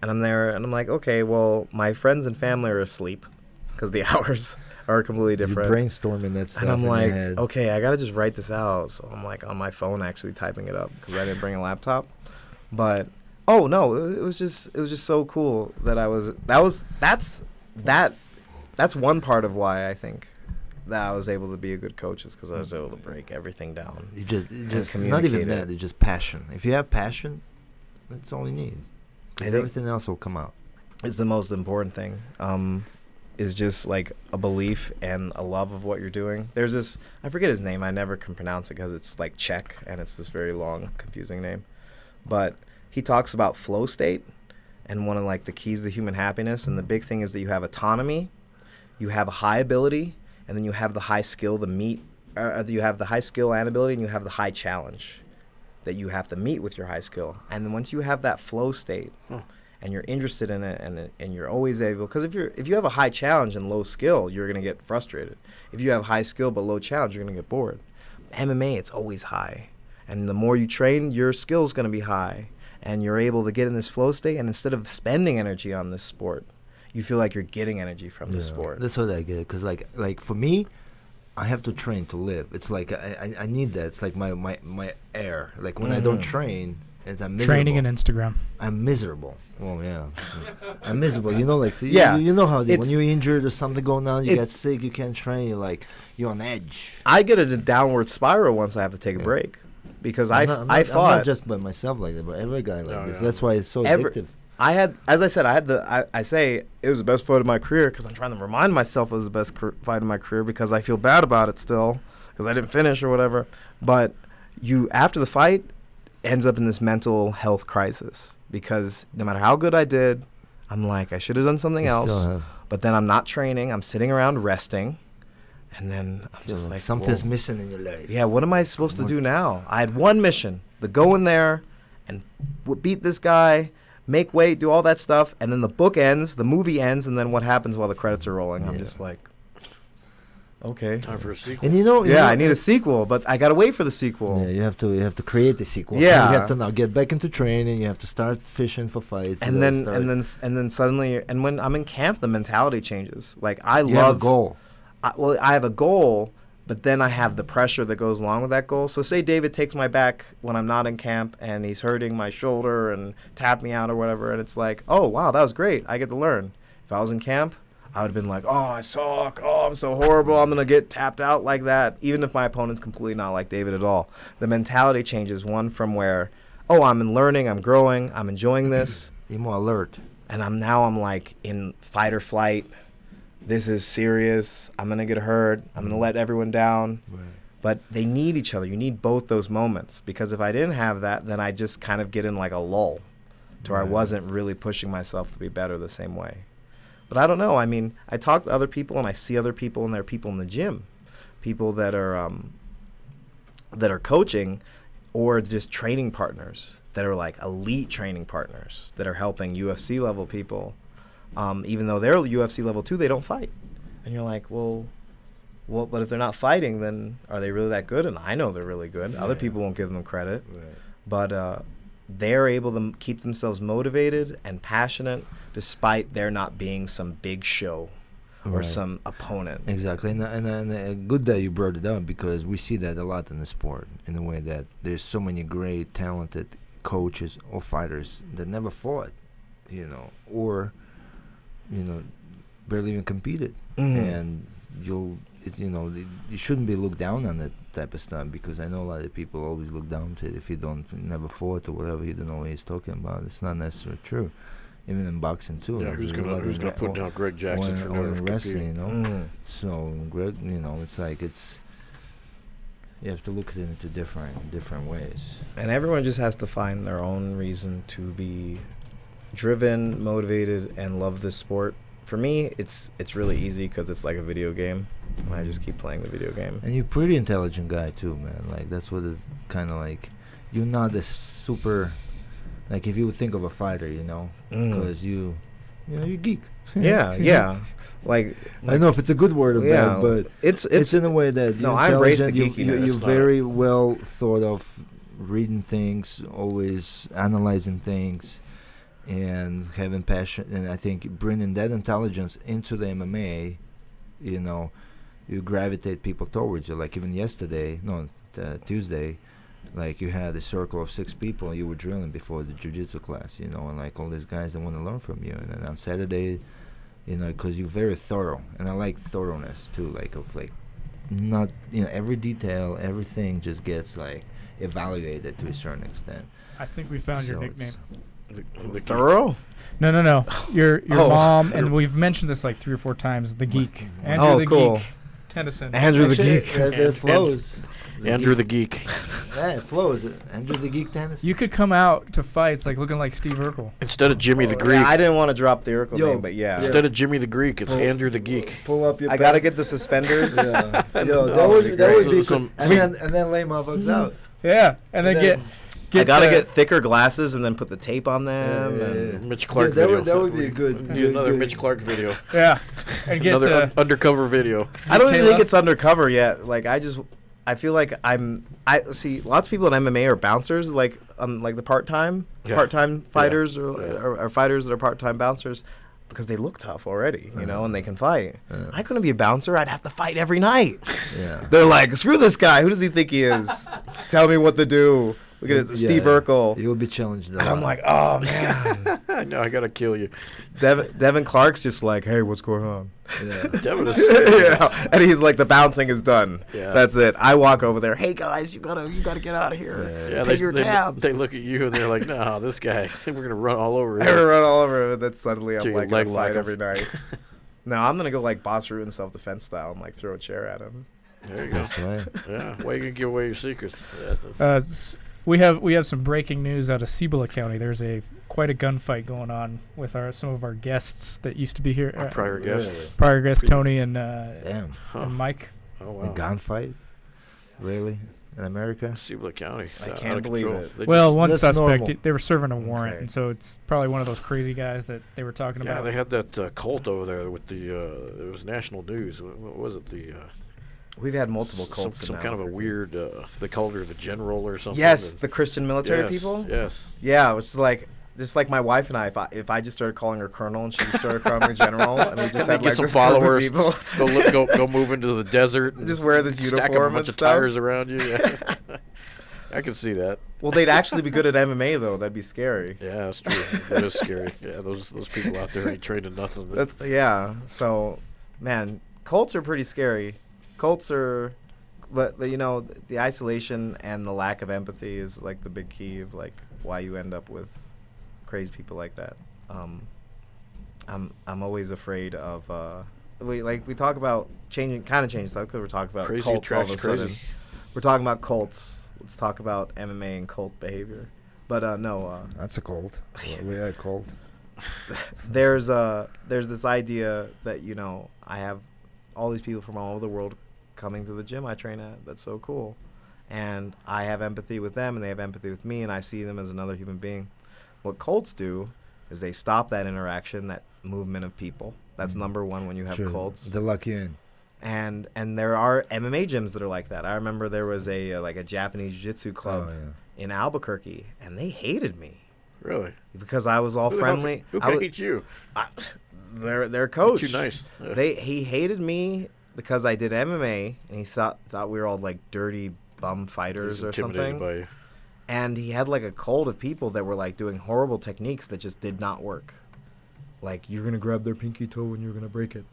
Speaker 3: and I'm there, and I'm like, okay, well, my friends and family are asleep, because the hours are completely different.
Speaker 4: You're brainstorming that stuff
Speaker 3: And I'm
Speaker 4: in your
Speaker 3: like,
Speaker 4: head.
Speaker 3: okay, I gotta just write this out. So I'm like on my phone actually typing it up because I didn't bring a laptop. But oh no, it was just so cool that that's one part of why I think that I was able to be a good coach is because I was able to break everything down.
Speaker 4: You just not
Speaker 3: communicate
Speaker 4: even
Speaker 3: it.
Speaker 4: that. It's just passion. If you have passion, that's all you need.
Speaker 3: I
Speaker 4: 'Cause
Speaker 3: think-
Speaker 4: everything else will come out.
Speaker 3: It's the most important thing. Is just like a belief and a love of what you're doing. There's this, I forget his name. I never can pronounce it because it's like Czech and it's this very long, confusing name. But he talks about flow state and one of like the keys to human happiness. And the big thing is that you have autonomy, you have a high ability, and then you have the high skill, you have the high skill and ability, and you have the high challenge that you have to meet with your high skill. And then once you have that flow state, and you're interested in it, and you're always able, because if you have a high challenge and low skill, you're gonna get frustrated. If you have high skill but low challenge, you're gonna get bored. MMA, it's always high, and the more you train, your skill's gonna be high, and you're able to get in this flow state. And instead of spending energy on this sport, you feel like you're getting energy from the sport.
Speaker 4: That's what I get. Because like for me, I have to train to live. It's like I need that. It's like my air. Like when I don't train, and I'm miserable.
Speaker 5: Training and Instagram.
Speaker 4: I'm miserable. Well, yeah, I'm miserable. You know, like
Speaker 3: Yeah,
Speaker 4: you know how
Speaker 3: it's-
Speaker 4: when you're injured or something going on, you get sick, you can't train. You're on edge.
Speaker 3: I get a downward spiral once I have to take a break, because I
Speaker 4: I'm
Speaker 3: fought.
Speaker 4: not just by myself like that, but every guy like this.
Speaker 1: yeah.
Speaker 4: That's why it's so
Speaker 3: Every-
Speaker 4: addictive.
Speaker 3: I had, as I said, I say it was the best fight of my career because I'm trying to remind myself it was the best fight of my career because I feel bad about it still because I didn't finish or whatever. But after the fight, ends up in this mental health crisis because no matter how good I did, I'm like, I should have done something
Speaker 4: You
Speaker 3: else.
Speaker 4: still have-
Speaker 3: But then I'm not training. I'm sitting around resting. And then I'm
Speaker 4: feel
Speaker 3: just like,
Speaker 4: something's
Speaker 3: whoa.
Speaker 4: missing in your life.
Speaker 3: Yeah, what am I supposed to do now? I had one mission, to go in there and beat this guy, make weight, do all that stuff, and then the book ends, the movie ends, and then what happens while the credits are rolling? I'm just like, okay.
Speaker 1: Time for a sequel.
Speaker 4: And you know,
Speaker 3: I need a sequel, but I gotta wait for the sequel.
Speaker 4: Yeah, you have to create the sequel.
Speaker 3: Yeah.
Speaker 4: You have to now get back into training. You have to start fishing for fights.
Speaker 3: And then suddenly, and when I'm in camp, the mentality changes. Like I
Speaker 4: you
Speaker 3: love
Speaker 4: have a goal.
Speaker 3: I have a goal, but then I have the pressure that goes along with that goal. So say David takes my back when I'm not in camp and he's hurting my shoulder and tap me out or whatever, and it's like, oh, wow, that was great. I get to learn. If I was in camp, I would have been like, oh, I suck. Oh, I'm so horrible. I'm going to get tapped out like that, even if my opponent's completely not like David at all. The mentality changes, one from where, oh, I'm learning, I'm growing, I'm enjoying this.
Speaker 4: You're more alert.
Speaker 3: and I'm like in fight or flight. This is serious. I'm gonna get hurt. I'm gonna let everyone down.
Speaker 4: Right.
Speaker 3: But they need each other. You need both those moments, because if I didn't have that, then I just kind of get in like a lull to where I wasn't really pushing myself to be better the same way. But I don't know. I mean, I talk to other people and I see other people, and there are people in the gym, people that are coaching or just training partners that are like elite training partners that are helping UFC level people. Even though they're UFC level 2, they don't fight. And you're like, well, but if they're not fighting, then are they really that good? And I know they're really good. Other people won't give them credit.
Speaker 4: Right.
Speaker 3: But they're able to keep themselves motivated and passionate despite there not being some big show or
Speaker 4: Right.
Speaker 3: some opponent.
Speaker 4: Exactly, and good that you brought it up, because we see that a lot in the sport, in the way that there's so many great, talented coaches or fighters that never fought, or barely even competed, and you shouldn't be looked down on that type of stuff, because I know a lot of people always look down to it if you never fought or whatever. You don't know what he's talking about. It's not necessarily true. Even in boxing too.
Speaker 1: Yeah, who's gonna put down Greg Jackson for never
Speaker 4: in wrestling?
Speaker 1: competing?
Speaker 4: So Greg, it's like you have to look at it into different ways.
Speaker 3: And everyone just has to find their own reason to be driven, motivated, and love this sport. For me, it's really easy because it's like a video game, and I just keep playing the video game.
Speaker 4: And you're a pretty intelligent guy too, man. Like that's what it's kind of like. You're not a super, like if you would think of a fighter, because you geek.
Speaker 3: Yeah. Like
Speaker 4: I don't know if it's a good word or bad, but
Speaker 3: it's
Speaker 4: in a way that
Speaker 3: no, I embrace the
Speaker 4: intelligent,
Speaker 3: geekiness.
Speaker 4: You're very well thought of, reading things, always analyzing things, and having passion. And I think bringing that intelligence into the MMA, you gravitate people towards you. Like even Tuesday, like you had a circle of 6 people you were drilling before the jiu-jitsu class, and like all these guys that want to learn from you. And then on Saturday, because you're very thorough, and I like thoroughness too, not, every detail, everything just gets like evaluated to a certain extent.
Speaker 5: I think we found your
Speaker 4: So
Speaker 5: nickname.
Speaker 1: The
Speaker 3: thorough.
Speaker 5: No. Your
Speaker 3: Oh.
Speaker 5: mom, and we've mentioned this like 3 or 4 times. The geek, Andrew
Speaker 3: Oh,
Speaker 5: the
Speaker 3: cool.
Speaker 5: geek, Tenneson.
Speaker 3: Andrew the
Speaker 4: Actually,
Speaker 3: Geek.
Speaker 4: That flows.
Speaker 1: Andrew the Geek.
Speaker 4: Yeah, it flows. Andrew the Geek Tennis.
Speaker 5: You could come out to fights like looking like Steve Urkel.
Speaker 1: Instead of Jimmy the Greek.
Speaker 3: Yeah, I didn't want to drop the Urkel
Speaker 4: Yo,
Speaker 3: name, but yeah.
Speaker 1: Instead of Jimmy the Greek, it's Andrew the Geek.
Speaker 4: Pull up your
Speaker 3: I gotta
Speaker 4: pants.
Speaker 3: get the suspenders.
Speaker 4: Yeah. Yo,
Speaker 3: That
Speaker 4: that
Speaker 3: would
Speaker 4: would
Speaker 3: be
Speaker 4: that
Speaker 3: great.
Speaker 4: would be
Speaker 1: Some-
Speaker 4: cool. And then lay motherfuckers out.
Speaker 5: Yeah, and then
Speaker 4: then-
Speaker 5: get
Speaker 3: I gotta
Speaker 5: uh,
Speaker 3: get thicker glasses and then put the tape on them. And
Speaker 1: Mitch Clark
Speaker 4: that
Speaker 1: video.
Speaker 4: would be a good.
Speaker 1: Need another Mitch Clark video.
Speaker 5: yeah, and get
Speaker 1: Another undercover video.
Speaker 3: I don't even
Speaker 5: Kayla?
Speaker 3: think it's undercover yet. Like I feel like I see lots of people in MMA are bouncers, like the part-time fighters or fighters that are part-time bouncers, because they look tough already, and they can fight. I couldn't be a bouncer. I'd have to fight every night.
Speaker 4: Yeah.
Speaker 3: They're like, screw this guy. Who does he think he is? Tell me what to do. Look at it, Steve Urkel.
Speaker 4: You'll be challenged.
Speaker 3: And I'm like, oh man.
Speaker 1: I know, I gotta kill you.
Speaker 3: Devin Clark's just like, hey, what's going on?
Speaker 4: yeah.
Speaker 1: Devin is,
Speaker 3: And he's like, the bouncing is done.
Speaker 1: Yeah.
Speaker 3: That's it. I walk over there. Hey guys, you gotta get out of here.
Speaker 1: yeah,
Speaker 3: Pay your tab.
Speaker 1: they look at you and they're like, no, this guy, I think we're gonna run all over
Speaker 3: I
Speaker 1: him.
Speaker 3: run all over him. Then suddenly I'm
Speaker 1: Till your
Speaker 3: like
Speaker 1: leg
Speaker 3: gonna fight
Speaker 1: lock
Speaker 3: every
Speaker 1: up.
Speaker 3: night. No, I'm gonna go like Boss Root in self-defense style and like throw a chair at him.
Speaker 1: There you go.
Speaker 4: That's right.
Speaker 1: Yeah, why you gonna give away your secrets?
Speaker 5: We have some breaking news out of Cibola County. There's quite a gunfight going on with some of our guests that used to be here.
Speaker 1: Our prior guest.
Speaker 5: Prior guest Tony and
Speaker 4: Damn.
Speaker 5: and Mike.
Speaker 1: Oh
Speaker 4: A
Speaker 1: wow.
Speaker 4: gunfight? Really? In America?
Speaker 1: Cibola County.
Speaker 3: I
Speaker 1: Out
Speaker 3: can't
Speaker 1: of
Speaker 3: believe
Speaker 1: control.
Speaker 3: it.
Speaker 1: They
Speaker 5: Well,
Speaker 1: just-
Speaker 5: one
Speaker 4: that's
Speaker 5: suspect,
Speaker 4: normal.
Speaker 5: they were serving a warrant,
Speaker 3: Okay.
Speaker 5: and so it's probably one of those crazy guys that they were talking
Speaker 1: yeah,
Speaker 5: about.
Speaker 1: they had that cult over there with the. It was national news. What was it? The.
Speaker 3: We've had multiple cults.
Speaker 1: Some
Speaker 3: in
Speaker 1: kind of a
Speaker 3: Albuquerque.
Speaker 1: weird. They called her the general or something.
Speaker 3: Yes,
Speaker 1: and-
Speaker 3: the Christian military
Speaker 1: yes,
Speaker 3: people.
Speaker 1: Yes.
Speaker 3: Yeah, which is like just like my wife and I. If I just started calling her Colonel and she started calling me General, and we just had
Speaker 1: Get
Speaker 3: like
Speaker 1: some
Speaker 3: this group of
Speaker 1: followers.
Speaker 3: people.
Speaker 1: Go move into the desert. And
Speaker 3: Just wear this
Speaker 1: stack
Speaker 3: uniform
Speaker 1: a bunch
Speaker 3: and
Speaker 1: of
Speaker 3: stuff.
Speaker 1: tires around you. Yeah. I can see that.
Speaker 3: Well, they'd actually be good at MMA though. That'd be scary.
Speaker 1: Yeah, that's true. That is scary. Yeah, those people out there ain't trained in nothing.
Speaker 3: Yeah. So, man, cults are pretty scary. Cults are, but the isolation and the lack of empathy is like the big key of like why you end up with crazy people like that. I'm always afraid of we talk about changing stuff because we're talking about
Speaker 1: Crazy
Speaker 3: cults all of a
Speaker 1: attracts
Speaker 3: sudden.
Speaker 1: crazy.
Speaker 3: We're talking about cults. Let's talk about MMA and cult behavior. But no,
Speaker 4: That's a cult. We are a cult.
Speaker 3: there's this idea that I have all these people from all over the world coming to the gym I train at. That's so cool, and I have empathy with them, and they have empathy with me, and I see them as another human being. What cults do is they stop that interaction, that movement of people. That's number one when you have
Speaker 4: True.
Speaker 3: cults.
Speaker 4: They lock you in.
Speaker 3: And there are MMA gyms that are like that. I remember there was a Japanese jiu-jitsu club in Albuquerque, and they hated me
Speaker 1: Really?
Speaker 3: because I was all
Speaker 1: Who the hell
Speaker 3: friendly.
Speaker 1: Who
Speaker 3: I
Speaker 1: can
Speaker 3: wa-
Speaker 1: hate you?
Speaker 3: their coach.
Speaker 1: Too nice. Yeah.
Speaker 3: He hated me because I did MMA, and he thought we were all like dirty bum fighters
Speaker 1: He's
Speaker 3: or
Speaker 1: intimidated
Speaker 3: something.
Speaker 1: by you.
Speaker 3: And he had like a cult of people that were like doing horrible techniques that just did not work. Like, you're gonna grab their pinky toe and you're gonna break it.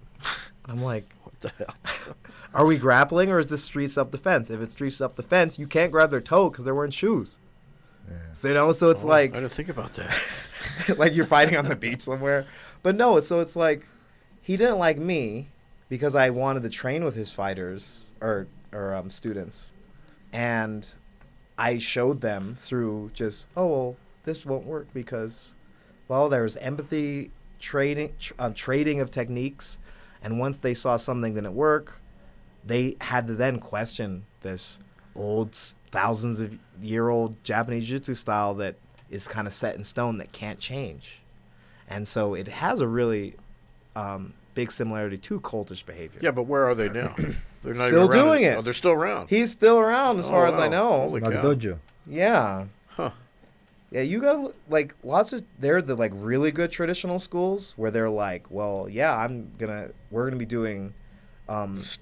Speaker 3: I'm like,
Speaker 1: What the hell?
Speaker 3: are we grappling or is this street self-defense? If it's street self-defense, you can't grab their toe because they're wearing shoes.
Speaker 4: Yeah.
Speaker 3: So it's
Speaker 1: Oh,
Speaker 3: like
Speaker 1: I didn't think about that.
Speaker 3: like you're fighting on the beach somewhere. But no, it's like he didn't like me because I wanted to train with his fighters or students, and I showed them through just this won't work because there's empathy trading of techniques, and once they saw something didn't work, they had to then question this old thousands of year old Japanese jiu-jitsu style that is kind of set in stone that can't change. And so it has a really big similarity to cultish behavior.
Speaker 1: Yeah, but where are they now? They're not
Speaker 3: Still
Speaker 1: even around
Speaker 3: doing it.
Speaker 1: Oh, they're still around.
Speaker 3: He's still around as
Speaker 1: Oh,
Speaker 3: far as I
Speaker 1: wow.
Speaker 3: know.
Speaker 1: Holy
Speaker 4: Like
Speaker 1: cow.
Speaker 4: dojo.
Speaker 3: Yeah.
Speaker 1: Huh.
Speaker 3: Yeah, you gotta they're the like really good traditional schools where they're like, well, yeah, we're gonna be doing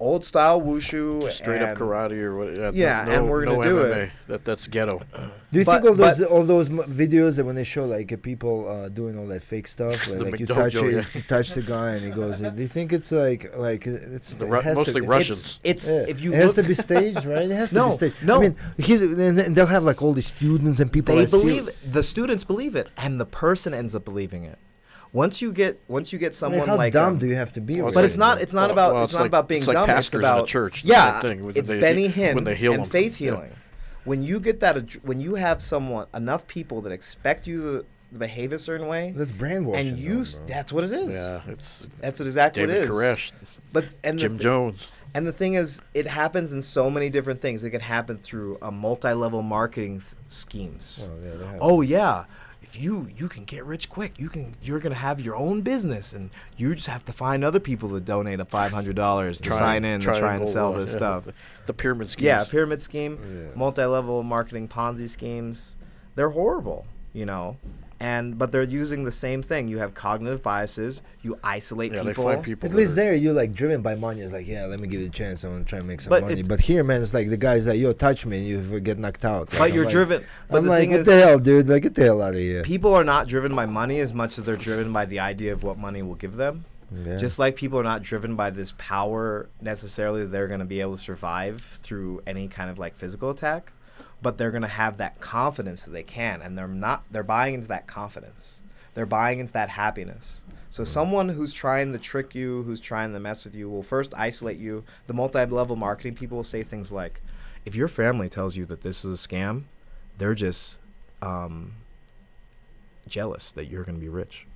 Speaker 3: old style wushu,
Speaker 1: Straight up
Speaker 3: and
Speaker 1: karate or what?
Speaker 3: Yeah,
Speaker 1: no,
Speaker 3: and we're gonna
Speaker 1: no
Speaker 3: do
Speaker 1: MMA.
Speaker 3: it.
Speaker 1: That's ghetto.
Speaker 4: Do you
Speaker 3: But-
Speaker 4: think
Speaker 3: but-
Speaker 4: all those videos that when they show like people doing all that fake stuff,
Speaker 1: The
Speaker 4: like you
Speaker 1: McDojo,
Speaker 4: touch
Speaker 1: yeah.
Speaker 4: you touch the guy and he goes, do you think it's like it's
Speaker 1: The
Speaker 4: it
Speaker 1: Ru-
Speaker 4: has
Speaker 1: mostly
Speaker 4: to,
Speaker 1: Russians.
Speaker 3: It's
Speaker 4: Yeah.
Speaker 3: if you
Speaker 4: it has
Speaker 3: look,
Speaker 4: to be staged, right? It has to
Speaker 3: No,
Speaker 4: be staged.
Speaker 3: no.
Speaker 4: I mean, and they'll have like all these students and people.
Speaker 3: they
Speaker 4: that see-
Speaker 3: believe the students believe it, and the person ends up believing it. Once you get
Speaker 4: I mean,
Speaker 3: someone
Speaker 4: how
Speaker 3: like
Speaker 4: dumb do you have to be?
Speaker 1: Well,
Speaker 4: with
Speaker 3: but
Speaker 4: it?
Speaker 3: it's not
Speaker 1: Well,
Speaker 3: about being
Speaker 1: it's like
Speaker 3: dumb. It's
Speaker 1: pastors in a
Speaker 3: about
Speaker 1: church. The
Speaker 3: Yeah,
Speaker 1: same thing. When
Speaker 3: it's
Speaker 1: they-
Speaker 3: Benny
Speaker 1: when they
Speaker 3: Hinn
Speaker 1: heal
Speaker 3: and
Speaker 1: them.
Speaker 3: faith
Speaker 1: Yeah.
Speaker 3: healing. When you get when you have enough people that expect you to behave a certain way,
Speaker 4: That's brainwashing.
Speaker 3: and you
Speaker 4: though, bro.
Speaker 3: that's what it is.
Speaker 1: Yeah, it's
Speaker 3: That's exactly
Speaker 1: David
Speaker 3: what it is.
Speaker 1: Koresh,
Speaker 3: But
Speaker 1: Jim Jones.
Speaker 3: And the thing is, it happens in so many different things. It can happen through multi-level marketing schemes.
Speaker 4: Well, yeah, they have-
Speaker 3: Oh yeah, if you can get rich quick, you're gonna have your own business, and you just have to find other people to donate a $500 to sign in to try and
Speaker 1: Triangle,
Speaker 3: sell this
Speaker 1: yeah,
Speaker 3: stuff.
Speaker 1: The pyramid schemes.
Speaker 3: Yeah, pyramid scheme,
Speaker 4: Yeah.
Speaker 3: multi-level marketing Ponzi schemes. They're horrible, but they're using the same thing. You have cognitive biases. You isolate
Speaker 1: Yeah, they
Speaker 3: people.
Speaker 1: find people.
Speaker 4: At
Speaker 1: that
Speaker 4: least
Speaker 1: are-
Speaker 4: there, you're like driven by money. It's like, yeah, let me give it a chance. I want to try and make some
Speaker 3: But
Speaker 4: money.
Speaker 3: it's-
Speaker 4: But here, man, it's like the guy's like, yo, touch me, and you get knocked out. Like,
Speaker 3: But
Speaker 4: I'm
Speaker 3: you're
Speaker 4: like-
Speaker 3: driven. But
Speaker 4: I'm
Speaker 3: the
Speaker 4: like,
Speaker 3: thing
Speaker 4: what
Speaker 3: is,
Speaker 4: the hell, dude? Like, get the hell out of here.
Speaker 3: people are not driven by money as much as they're driven by the idea of what money will give them.
Speaker 4: Yeah.
Speaker 3: Just like people are not driven by this power necessarily, that they're going to be able to survive through any kind of like physical attack, but they're going to have that confidence that they can, and they're buying into that confidence. They're buying into that happiness. So someone who's trying to trick you, who's trying to mess with you, will first isolate you. The multi-level marketing people will say things like, if your family tells you that this is a scam, they're just jealous that you're going to be rich.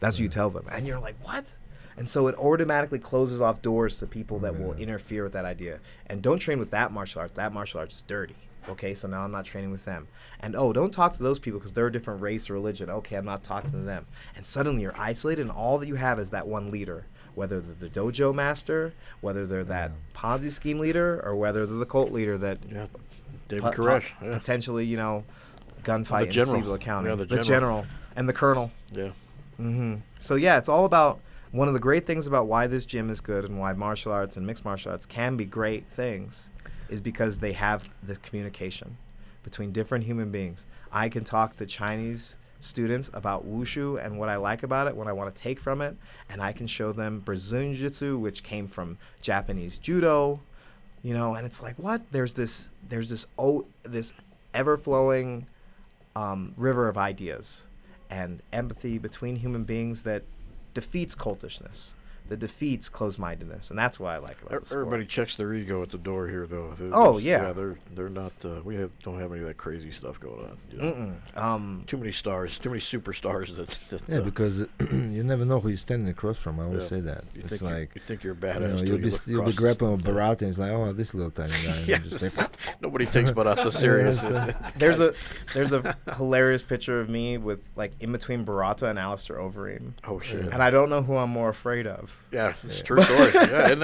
Speaker 3: That's what you tell them. And you're like, what? And so it automatically closes off doors to people that will interfere with that idea. And don't train with that martial art. That martial art's dirty. Okay, so now I'm not training with them. And don't talk to those people because they're a different race or religion. Okay, I'm not talking to them. And suddenly you're isolated, and all that you have is that one leader. Whether they're the dojo master, whether they're that Ponzi scheme leader, or whether they're the cult leader that
Speaker 1: Yeah, David Koresh. Yeah.
Speaker 3: potentially, gunfight
Speaker 1: The
Speaker 3: in
Speaker 1: general.
Speaker 3: Siebel County.
Speaker 1: Yeah,
Speaker 3: the
Speaker 1: the
Speaker 3: general and the colonel.
Speaker 1: Yeah.
Speaker 3: So yeah, it's all about one of the great things about why this gym is good and why martial arts and mixed martial arts can be great things is because they have the communication between different human beings. I can talk to Chinese students about wushu and what I like about it, what I want to take from it, and I can show them Brazilian jiu-jitsu, which came from Japanese judo, and it's like, what? There's this ever-flowing river of ideas and empathy between human beings that defeats cultishness. That defeats closed-mindedness, and that's what I like about the sport.
Speaker 1: Everybody checks their ego at the door here, though.
Speaker 3: Yeah.
Speaker 1: They're not. Don't have any of that crazy stuff going on. You know? Too many stars, too many superstars. That
Speaker 4: because you never know who you're standing across from. I always say that.
Speaker 1: You
Speaker 4: It's
Speaker 1: think
Speaker 4: like
Speaker 1: you think you're a badass.
Speaker 4: you'll be grappling with Barata, and it's like, oh, this little tiny guy. And
Speaker 1: Yes.
Speaker 4: just like,
Speaker 1: Nobody takes Barata serious.
Speaker 3: There's a hilarious picture of me with like in between Barata and Alistair Overeem,
Speaker 1: Oh shit!
Speaker 3: and I don't know who I'm more afraid of.
Speaker 1: Yeah, it's a true story. Yeah, and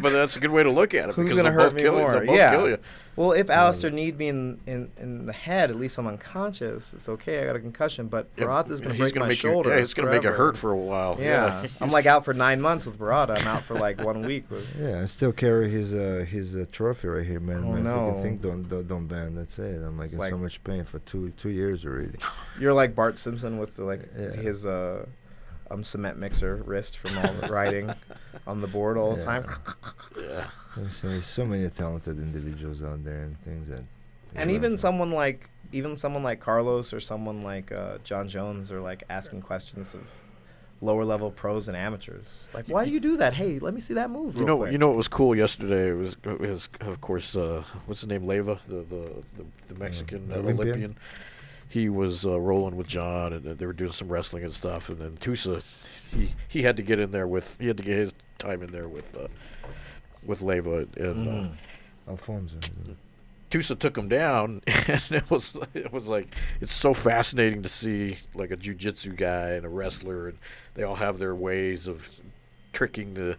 Speaker 1: but that's a good way to look at it.
Speaker 3: Who's
Speaker 1: because
Speaker 3: gonna
Speaker 1: they'll
Speaker 3: hurt
Speaker 1: both
Speaker 3: me
Speaker 1: kill
Speaker 3: more?
Speaker 1: You. They'll both
Speaker 3: Yeah.
Speaker 1: kill you.
Speaker 3: Well, if Alistair need me in the head, at least I'm unconscious. It's okay. I got a concussion, but Barata's gonna
Speaker 1: He's
Speaker 3: break
Speaker 1: gonna
Speaker 3: my
Speaker 1: make
Speaker 3: shoulder.
Speaker 1: You, it's gonna make it
Speaker 3: forever.
Speaker 1: hurt for a while.
Speaker 3: Yeah, I'm like out for 9 months with Barata. I'm out for like 1 week.
Speaker 4: I still carry his trophy right here, man.
Speaker 3: Oh,
Speaker 4: man,
Speaker 3: no.
Speaker 4: If you think don't ban, that's it. I'm like in so much pain for two years already.
Speaker 3: You're like Bart Simpson with
Speaker 4: Yeah.
Speaker 3: his cement mixer wrist from all the riding on the board all the time.
Speaker 1: Yeah.
Speaker 4: There's so many talented individuals out there and things that.
Speaker 3: And even someone like Carlos or someone like John Jones are like asking questions of lower level pros and amateurs. Like, why do you do that? Hey, let me see that move.
Speaker 1: You know what was cool yesterday? It was of course what's his name, Leyva, the Mexican Olympian. He was rolling with John, and they were doing some wrestling and stuff. And then Tusa, he had to get in there with his time in there with Leyva, and
Speaker 4: Alfonso.
Speaker 1: Tusa took him down, and it was like, it's so fascinating to see like a jiu-jitsu guy and a wrestler, and they all have their ways of tricking the.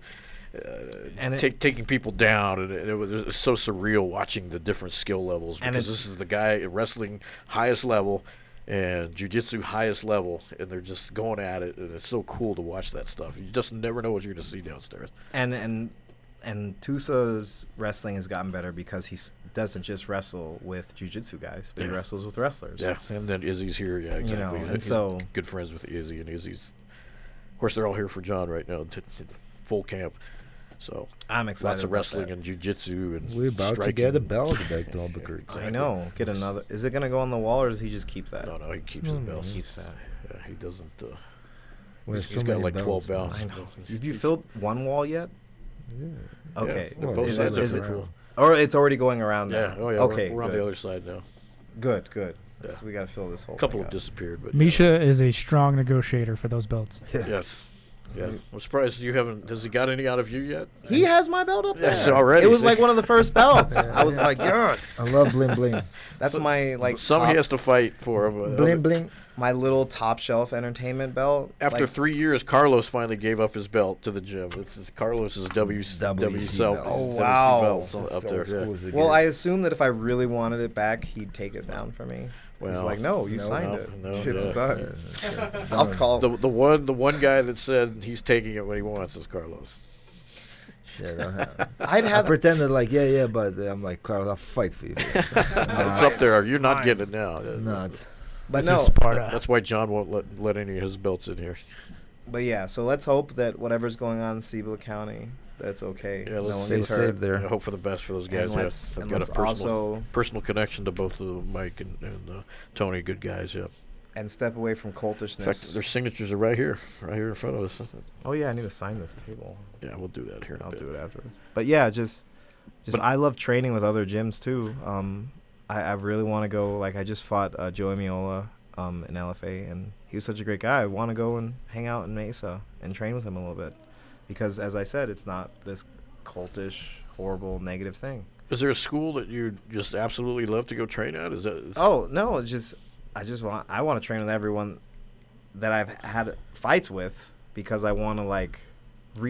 Speaker 1: Taking people down, and it was so surreal watching the different skill levels, because this is the guy wrestling highest level and jiu-jitsu highest level, and they're just going at it, and it's so cool to watch that stuff. You just never know what you're going to see downstairs.
Speaker 3: And Tusa's wrestling has gotten better because he doesn't just wrestle with jiu-jitsu guys, but he wrestles with wrestlers.
Speaker 1: Yeah, and then Izzy's here. Yeah, exactly.
Speaker 3: And
Speaker 1: he's
Speaker 3: so
Speaker 1: good friends with Izzy, and Izzy's, of course, they're all here for John right now, to full camp. So
Speaker 3: I'm excited.
Speaker 1: Lots of
Speaker 3: about
Speaker 1: wrestling
Speaker 3: that.
Speaker 1: and jiu-jitsu and
Speaker 4: We're about
Speaker 1: striking.
Speaker 4: to get a belt back to Albuquerque.
Speaker 3: Exactly. I know. Get another. Is it gonna go on the wall, or does he just keep that?
Speaker 1: No, he keeps his belts.
Speaker 3: Keeps that.
Speaker 1: Yeah, he doesn't.
Speaker 4: He's
Speaker 1: He's got like 12 belts.
Speaker 3: I know. Have you filled one wall yet?
Speaker 4: Yeah.
Speaker 3: Okay.
Speaker 1: Yeah,
Speaker 4: Well,
Speaker 1: both
Speaker 3: is
Speaker 1: sides
Speaker 3: it,
Speaker 1: are cool.
Speaker 3: or it's already going around now?
Speaker 1: Yeah. Oh yeah.
Speaker 3: Okay.
Speaker 1: We're on
Speaker 3: good.
Speaker 1: the other side now.
Speaker 3: Good.
Speaker 1: Yeah.
Speaker 3: So we gotta fill this whole.
Speaker 1: A couple
Speaker 3: thing
Speaker 1: have
Speaker 3: up.
Speaker 1: disappeared, but
Speaker 5: Misha is a strong negotiator for those belts.
Speaker 1: Yes. Yeah. I'm surprised you haven't. Has he got any out of you yet?
Speaker 3: He has my belt up there.
Speaker 1: Yes, already.
Speaker 3: It was like one of the first belts. I was like, yes.
Speaker 4: I love bling bling.
Speaker 3: That's my like.
Speaker 1: Some
Speaker 3: top,
Speaker 1: he has to fight for.
Speaker 4: Bling bling.
Speaker 3: my little top shelf entertainment belt.
Speaker 1: After
Speaker 3: like,
Speaker 1: 3 years, Carlos finally gave up his belt to the gym. This is Carlos's WC
Speaker 4: belt.
Speaker 3: Oh,
Speaker 1: WC
Speaker 3: wow.
Speaker 1: belts up there. Yeah.
Speaker 3: well, I assumed that if I really wanted it back, he'd take it down for me. He's
Speaker 1: Well,
Speaker 3: like, no, you
Speaker 4: no,
Speaker 3: signed
Speaker 1: no,
Speaker 3: it.
Speaker 1: no,
Speaker 3: It's
Speaker 1: yeah.
Speaker 3: done. I'll call.
Speaker 1: The one guy that said he's taking it when he wants is Carlos.
Speaker 4: Shit,
Speaker 3: I'd
Speaker 4: I
Speaker 3: have.
Speaker 4: pretended like yeah, but I'm like, Carl, I'll fight for you.
Speaker 1: It's up there. You're not
Speaker 3: fine.
Speaker 1: getting it now.
Speaker 4: Not.
Speaker 3: But
Speaker 5: This
Speaker 3: no.
Speaker 5: is Sparta.
Speaker 1: That's why John won't let any of his belts in here.
Speaker 3: But yeah, so let's hope that whatever's going on in Cibola County, that's okay.
Speaker 1: Yeah, let's
Speaker 3: no one
Speaker 4: stay
Speaker 3: gets
Speaker 4: safe
Speaker 3: hurt.
Speaker 4: there.
Speaker 1: I hope for the best for those guys.
Speaker 3: And let's,
Speaker 1: I've
Speaker 3: and
Speaker 1: got
Speaker 3: let's
Speaker 1: a personal
Speaker 3: also
Speaker 1: connection to both of Mike and Tony. Good guys. Yeah.
Speaker 3: and step away from
Speaker 1: In fact,
Speaker 3: cultishness.
Speaker 1: their signatures are right here in front of us.
Speaker 3: Oh yeah, I need to sign this table.
Speaker 1: Yeah, we'll do that here. In a
Speaker 3: I'll
Speaker 1: bit.
Speaker 3: do it afterwards. But yeah, just
Speaker 1: But-
Speaker 3: I love training with other gyms too. I really want to go. Like I just fought Joey Miola in LFA, and he was such a great guy. I want to go and hang out in Mesa and train with him a little bit, because as I said, it's not this cultish, horrible, negative thing.
Speaker 1: Is there a school that you just absolutely love to go train at?
Speaker 3: Oh no, it's just I want to train with everyone that I've had fights with, because I want to like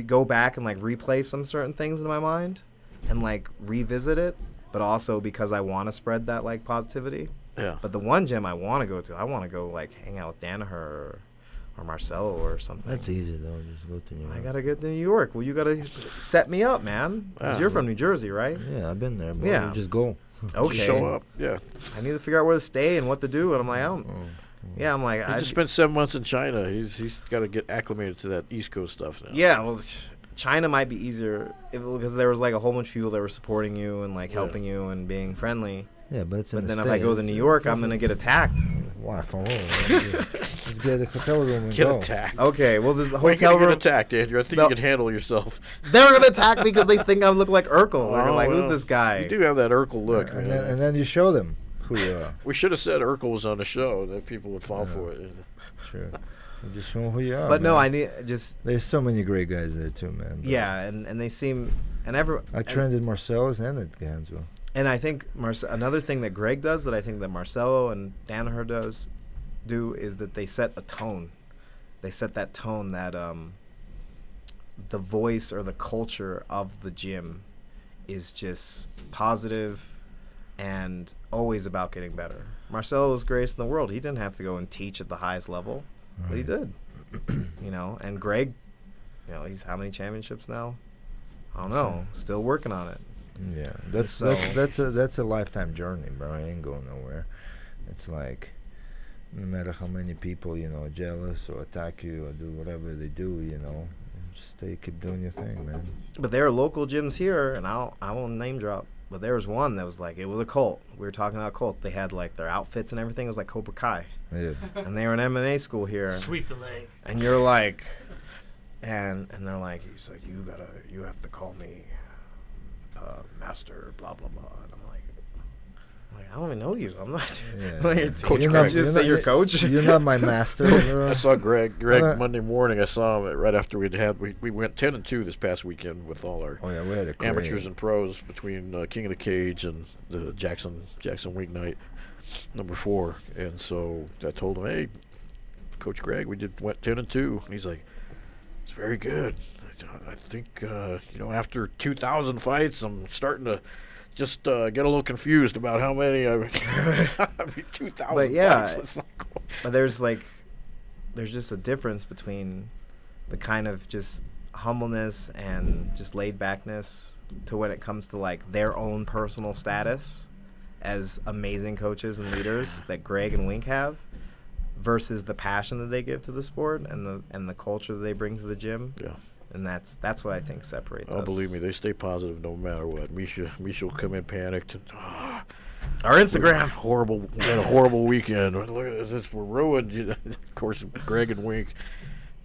Speaker 3: go back and like replay some certain things in my mind and like revisit it, but also because I want to spread that like positivity.
Speaker 1: Yeah.
Speaker 3: But the one gym I want to go to, I want to go like hang out with Danaher or Marcelo or something.
Speaker 4: That's easy though. Just go to New York.
Speaker 3: I gotta get to New York. Well, you gotta set me up, man. Because
Speaker 1: Yeah.
Speaker 3: you're from New Jersey, right?
Speaker 4: Yeah, I've been there. But
Speaker 3: Yeah.
Speaker 4: just go.
Speaker 3: Okay.
Speaker 1: Just show up. Yeah.
Speaker 3: I need to figure out where to stay and what to do, and I'm like, I don't. Yeah, I'm like,
Speaker 1: He just spent 7 months in China. He's got to get acclimated to that East Coast stuff now.
Speaker 3: Yeah, well, China might be easier because there was like a whole bunch of people that were supporting you and like helping you and being friendly.
Speaker 4: Yeah, but it's in
Speaker 3: But
Speaker 4: the
Speaker 3: then if I go to
Speaker 4: States.
Speaker 3: New York, I'm gonna get attacked.
Speaker 4: Why? For what? Just get a hotel room and
Speaker 1: Get
Speaker 4: go.
Speaker 1: attacked.
Speaker 3: Okay, well, there's the
Speaker 1: Why are you
Speaker 3: hotel
Speaker 1: gonna
Speaker 3: room.
Speaker 1: get attacked, Andrew? I think
Speaker 3: No.
Speaker 1: you can handle yourself.
Speaker 3: They're gonna attack me because they think I look like Urkel. They're
Speaker 1: Oh,
Speaker 3: like,
Speaker 1: well,
Speaker 3: who's this guy?
Speaker 1: You do have that Urkel look, man.
Speaker 4: And then you show them who you are.
Speaker 1: We should have said Urkel was on the show. That people would fall for it.
Speaker 4: Sure. You just show 'em who you are.
Speaker 3: But no,
Speaker 4: man.
Speaker 3: I need just
Speaker 4: There's so many great guys there too, man. But
Speaker 3: yeah, and they seem and
Speaker 4: I trained at Marcello's and at Gansville.
Speaker 3: And I think another thing that Greg does that I think that Marcelo and Danaher do is that they set a tone. They set that tone that the voice or the culture of the gym is just positive and always about getting better. Marcelo was greatest in the world. He didn't have to go and teach at the highest level, but he did. And Greg, he's how many championships now? I don't know. Still working on it.
Speaker 4: Yeah, that's a lifetime journey, bro. I ain't going nowhere. It's like, no matter how many people are jealous or attack you or do whatever they do, just keep doing your thing, man.
Speaker 3: But there are local gyms here, and I won't name drop. But there was one that was like, it was a cult. We were talking about cults. They had like their outfits and everything. It was like Cobra Kai.
Speaker 4: Yeah.
Speaker 3: And they were in MMA school here.
Speaker 5: Sweep the leg.
Speaker 3: And you're like, and they're like, he's like, you have to call me master, blah, blah, blah. And I'm like, I don't even know you. I'm not your
Speaker 1: Coach
Speaker 3: team.
Speaker 1: Greg.
Speaker 3: Just say you're coach.
Speaker 4: You're not my master.
Speaker 1: I saw Greg Monday morning. I saw him right after we went 10-2 this past weekend with all our
Speaker 4: Oh yeah, we had a great
Speaker 1: amateurs and pros between King of the Cage and the Jackson Week Night number 4. And so I told him, hey, Coach Greg, went 10-2. And he's like, it's very good. I think after 2,000 fights, I'm starting to just get a little confused about how many. 2,000
Speaker 3: But yeah,
Speaker 1: fights.
Speaker 3: but there's just a difference between the kind of just humbleness and just laid backness to when it comes to like their own personal status as amazing coaches and leaders that Greg and Wink have, versus the passion that they give to the sport and the culture that they bring to the gym.
Speaker 1: Yeah.
Speaker 3: And that's what I think separates us.
Speaker 1: Believe me, they stay positive no matter what. Misha will come in panicked.
Speaker 3: Our Instagram.
Speaker 1: We had a horrible weekend. Look at this, we're ruined. Of course, Greg and Wink.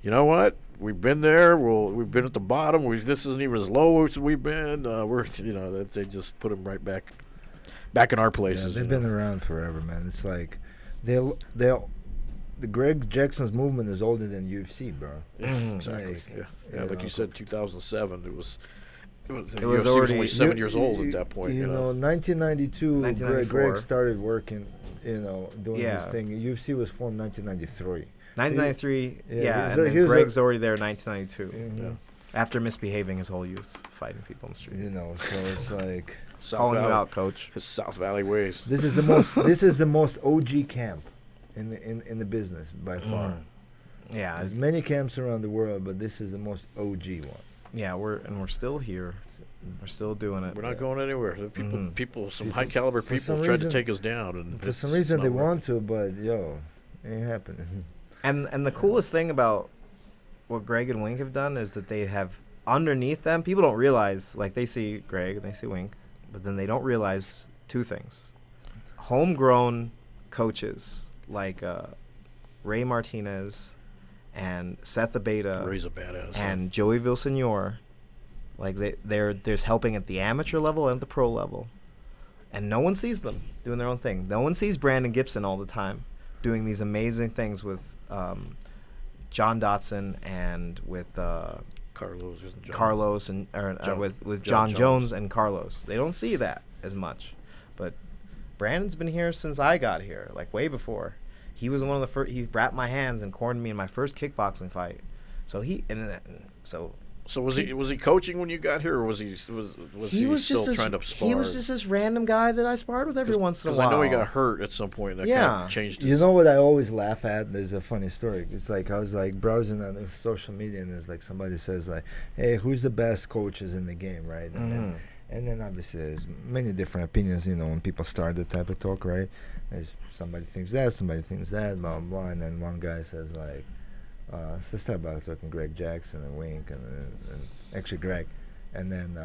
Speaker 1: You know what? We've been there. We've been at the bottom. This isn't even as low as we've been. They just put them right back in our places.
Speaker 4: Yeah, they've been around forever, man. It's like the Greg Jackson's movement is older than UFC, bro.
Speaker 1: Yeah, exactly.
Speaker 4: Like,
Speaker 1: like you said, 200007. It was
Speaker 3: already
Speaker 1: only 7 years old at that point.
Speaker 4: 1992.
Speaker 3: 1994.
Speaker 4: Greg started working. Doing
Speaker 3: Yeah.
Speaker 4: this thing. UFC was formed 1993.
Speaker 3: 1993,
Speaker 4: Yeah,
Speaker 3: and then
Speaker 4: he was
Speaker 3: Greg's already there in 1992.
Speaker 4: Mhm.
Speaker 3: After misbehaving his whole youth, fighting people in the street.
Speaker 4: So it's like
Speaker 3: Calling you out, coach.
Speaker 1: His South Valley ways.
Speaker 4: this is the most OG camp in the business by far.
Speaker 3: Yeah,
Speaker 4: There's many camps around the world, but this is the most OG one.
Speaker 3: yeah, we're still here. We're still doing it.
Speaker 1: We're not going anywhere. The people, some high caliber
Speaker 4: For
Speaker 1: people
Speaker 4: some
Speaker 1: tried to
Speaker 4: reason-
Speaker 1: take us down, and
Speaker 4: For some reason they want to, but ain't happening.
Speaker 3: And the coolest thing about what Greg and Wink have done is that they have underneath them. People don't realize, like they see Greg and they see Wink, but then they don't realize two things: homegrown coaches like Ray Martinez and Seth Abeda
Speaker 1: Ray's a badass.
Speaker 3: and Joey Villasenor. Like there's helping at the amateur level and at the pro level, and no one sees them doing their own thing. No one sees Brandon Gibson all the time doing these amazing things with John Dotson and with
Speaker 1: Carlos, isn't John?
Speaker 3: Carlos and with John Jones and Carlos. They don't see that as much, but Brandon's been here since I got here, like way before. He was one of the first. He wrapped my hands and cornered me in my first kickboxing fight. So
Speaker 1: So was he coaching when you got here, or was he still trying to spar?
Speaker 3: He was just this random guy that I sparred with every once in a while.
Speaker 1: Because I know he got hurt at some point. That kind of changed his...
Speaker 4: You know what I always laugh at? There's a funny story. It's like I was like browsing on this social media, and there's like somebody says like, "Hey, who's the best coaches in the game?" Right? And then obviously there's many different opinions. When people start that type of talk, right? There's somebody thinks that, somebody thinks that, blah blah, blah, and then one guy says like. So let's start by talking Greg Jackson and Wink and actually Greg, and then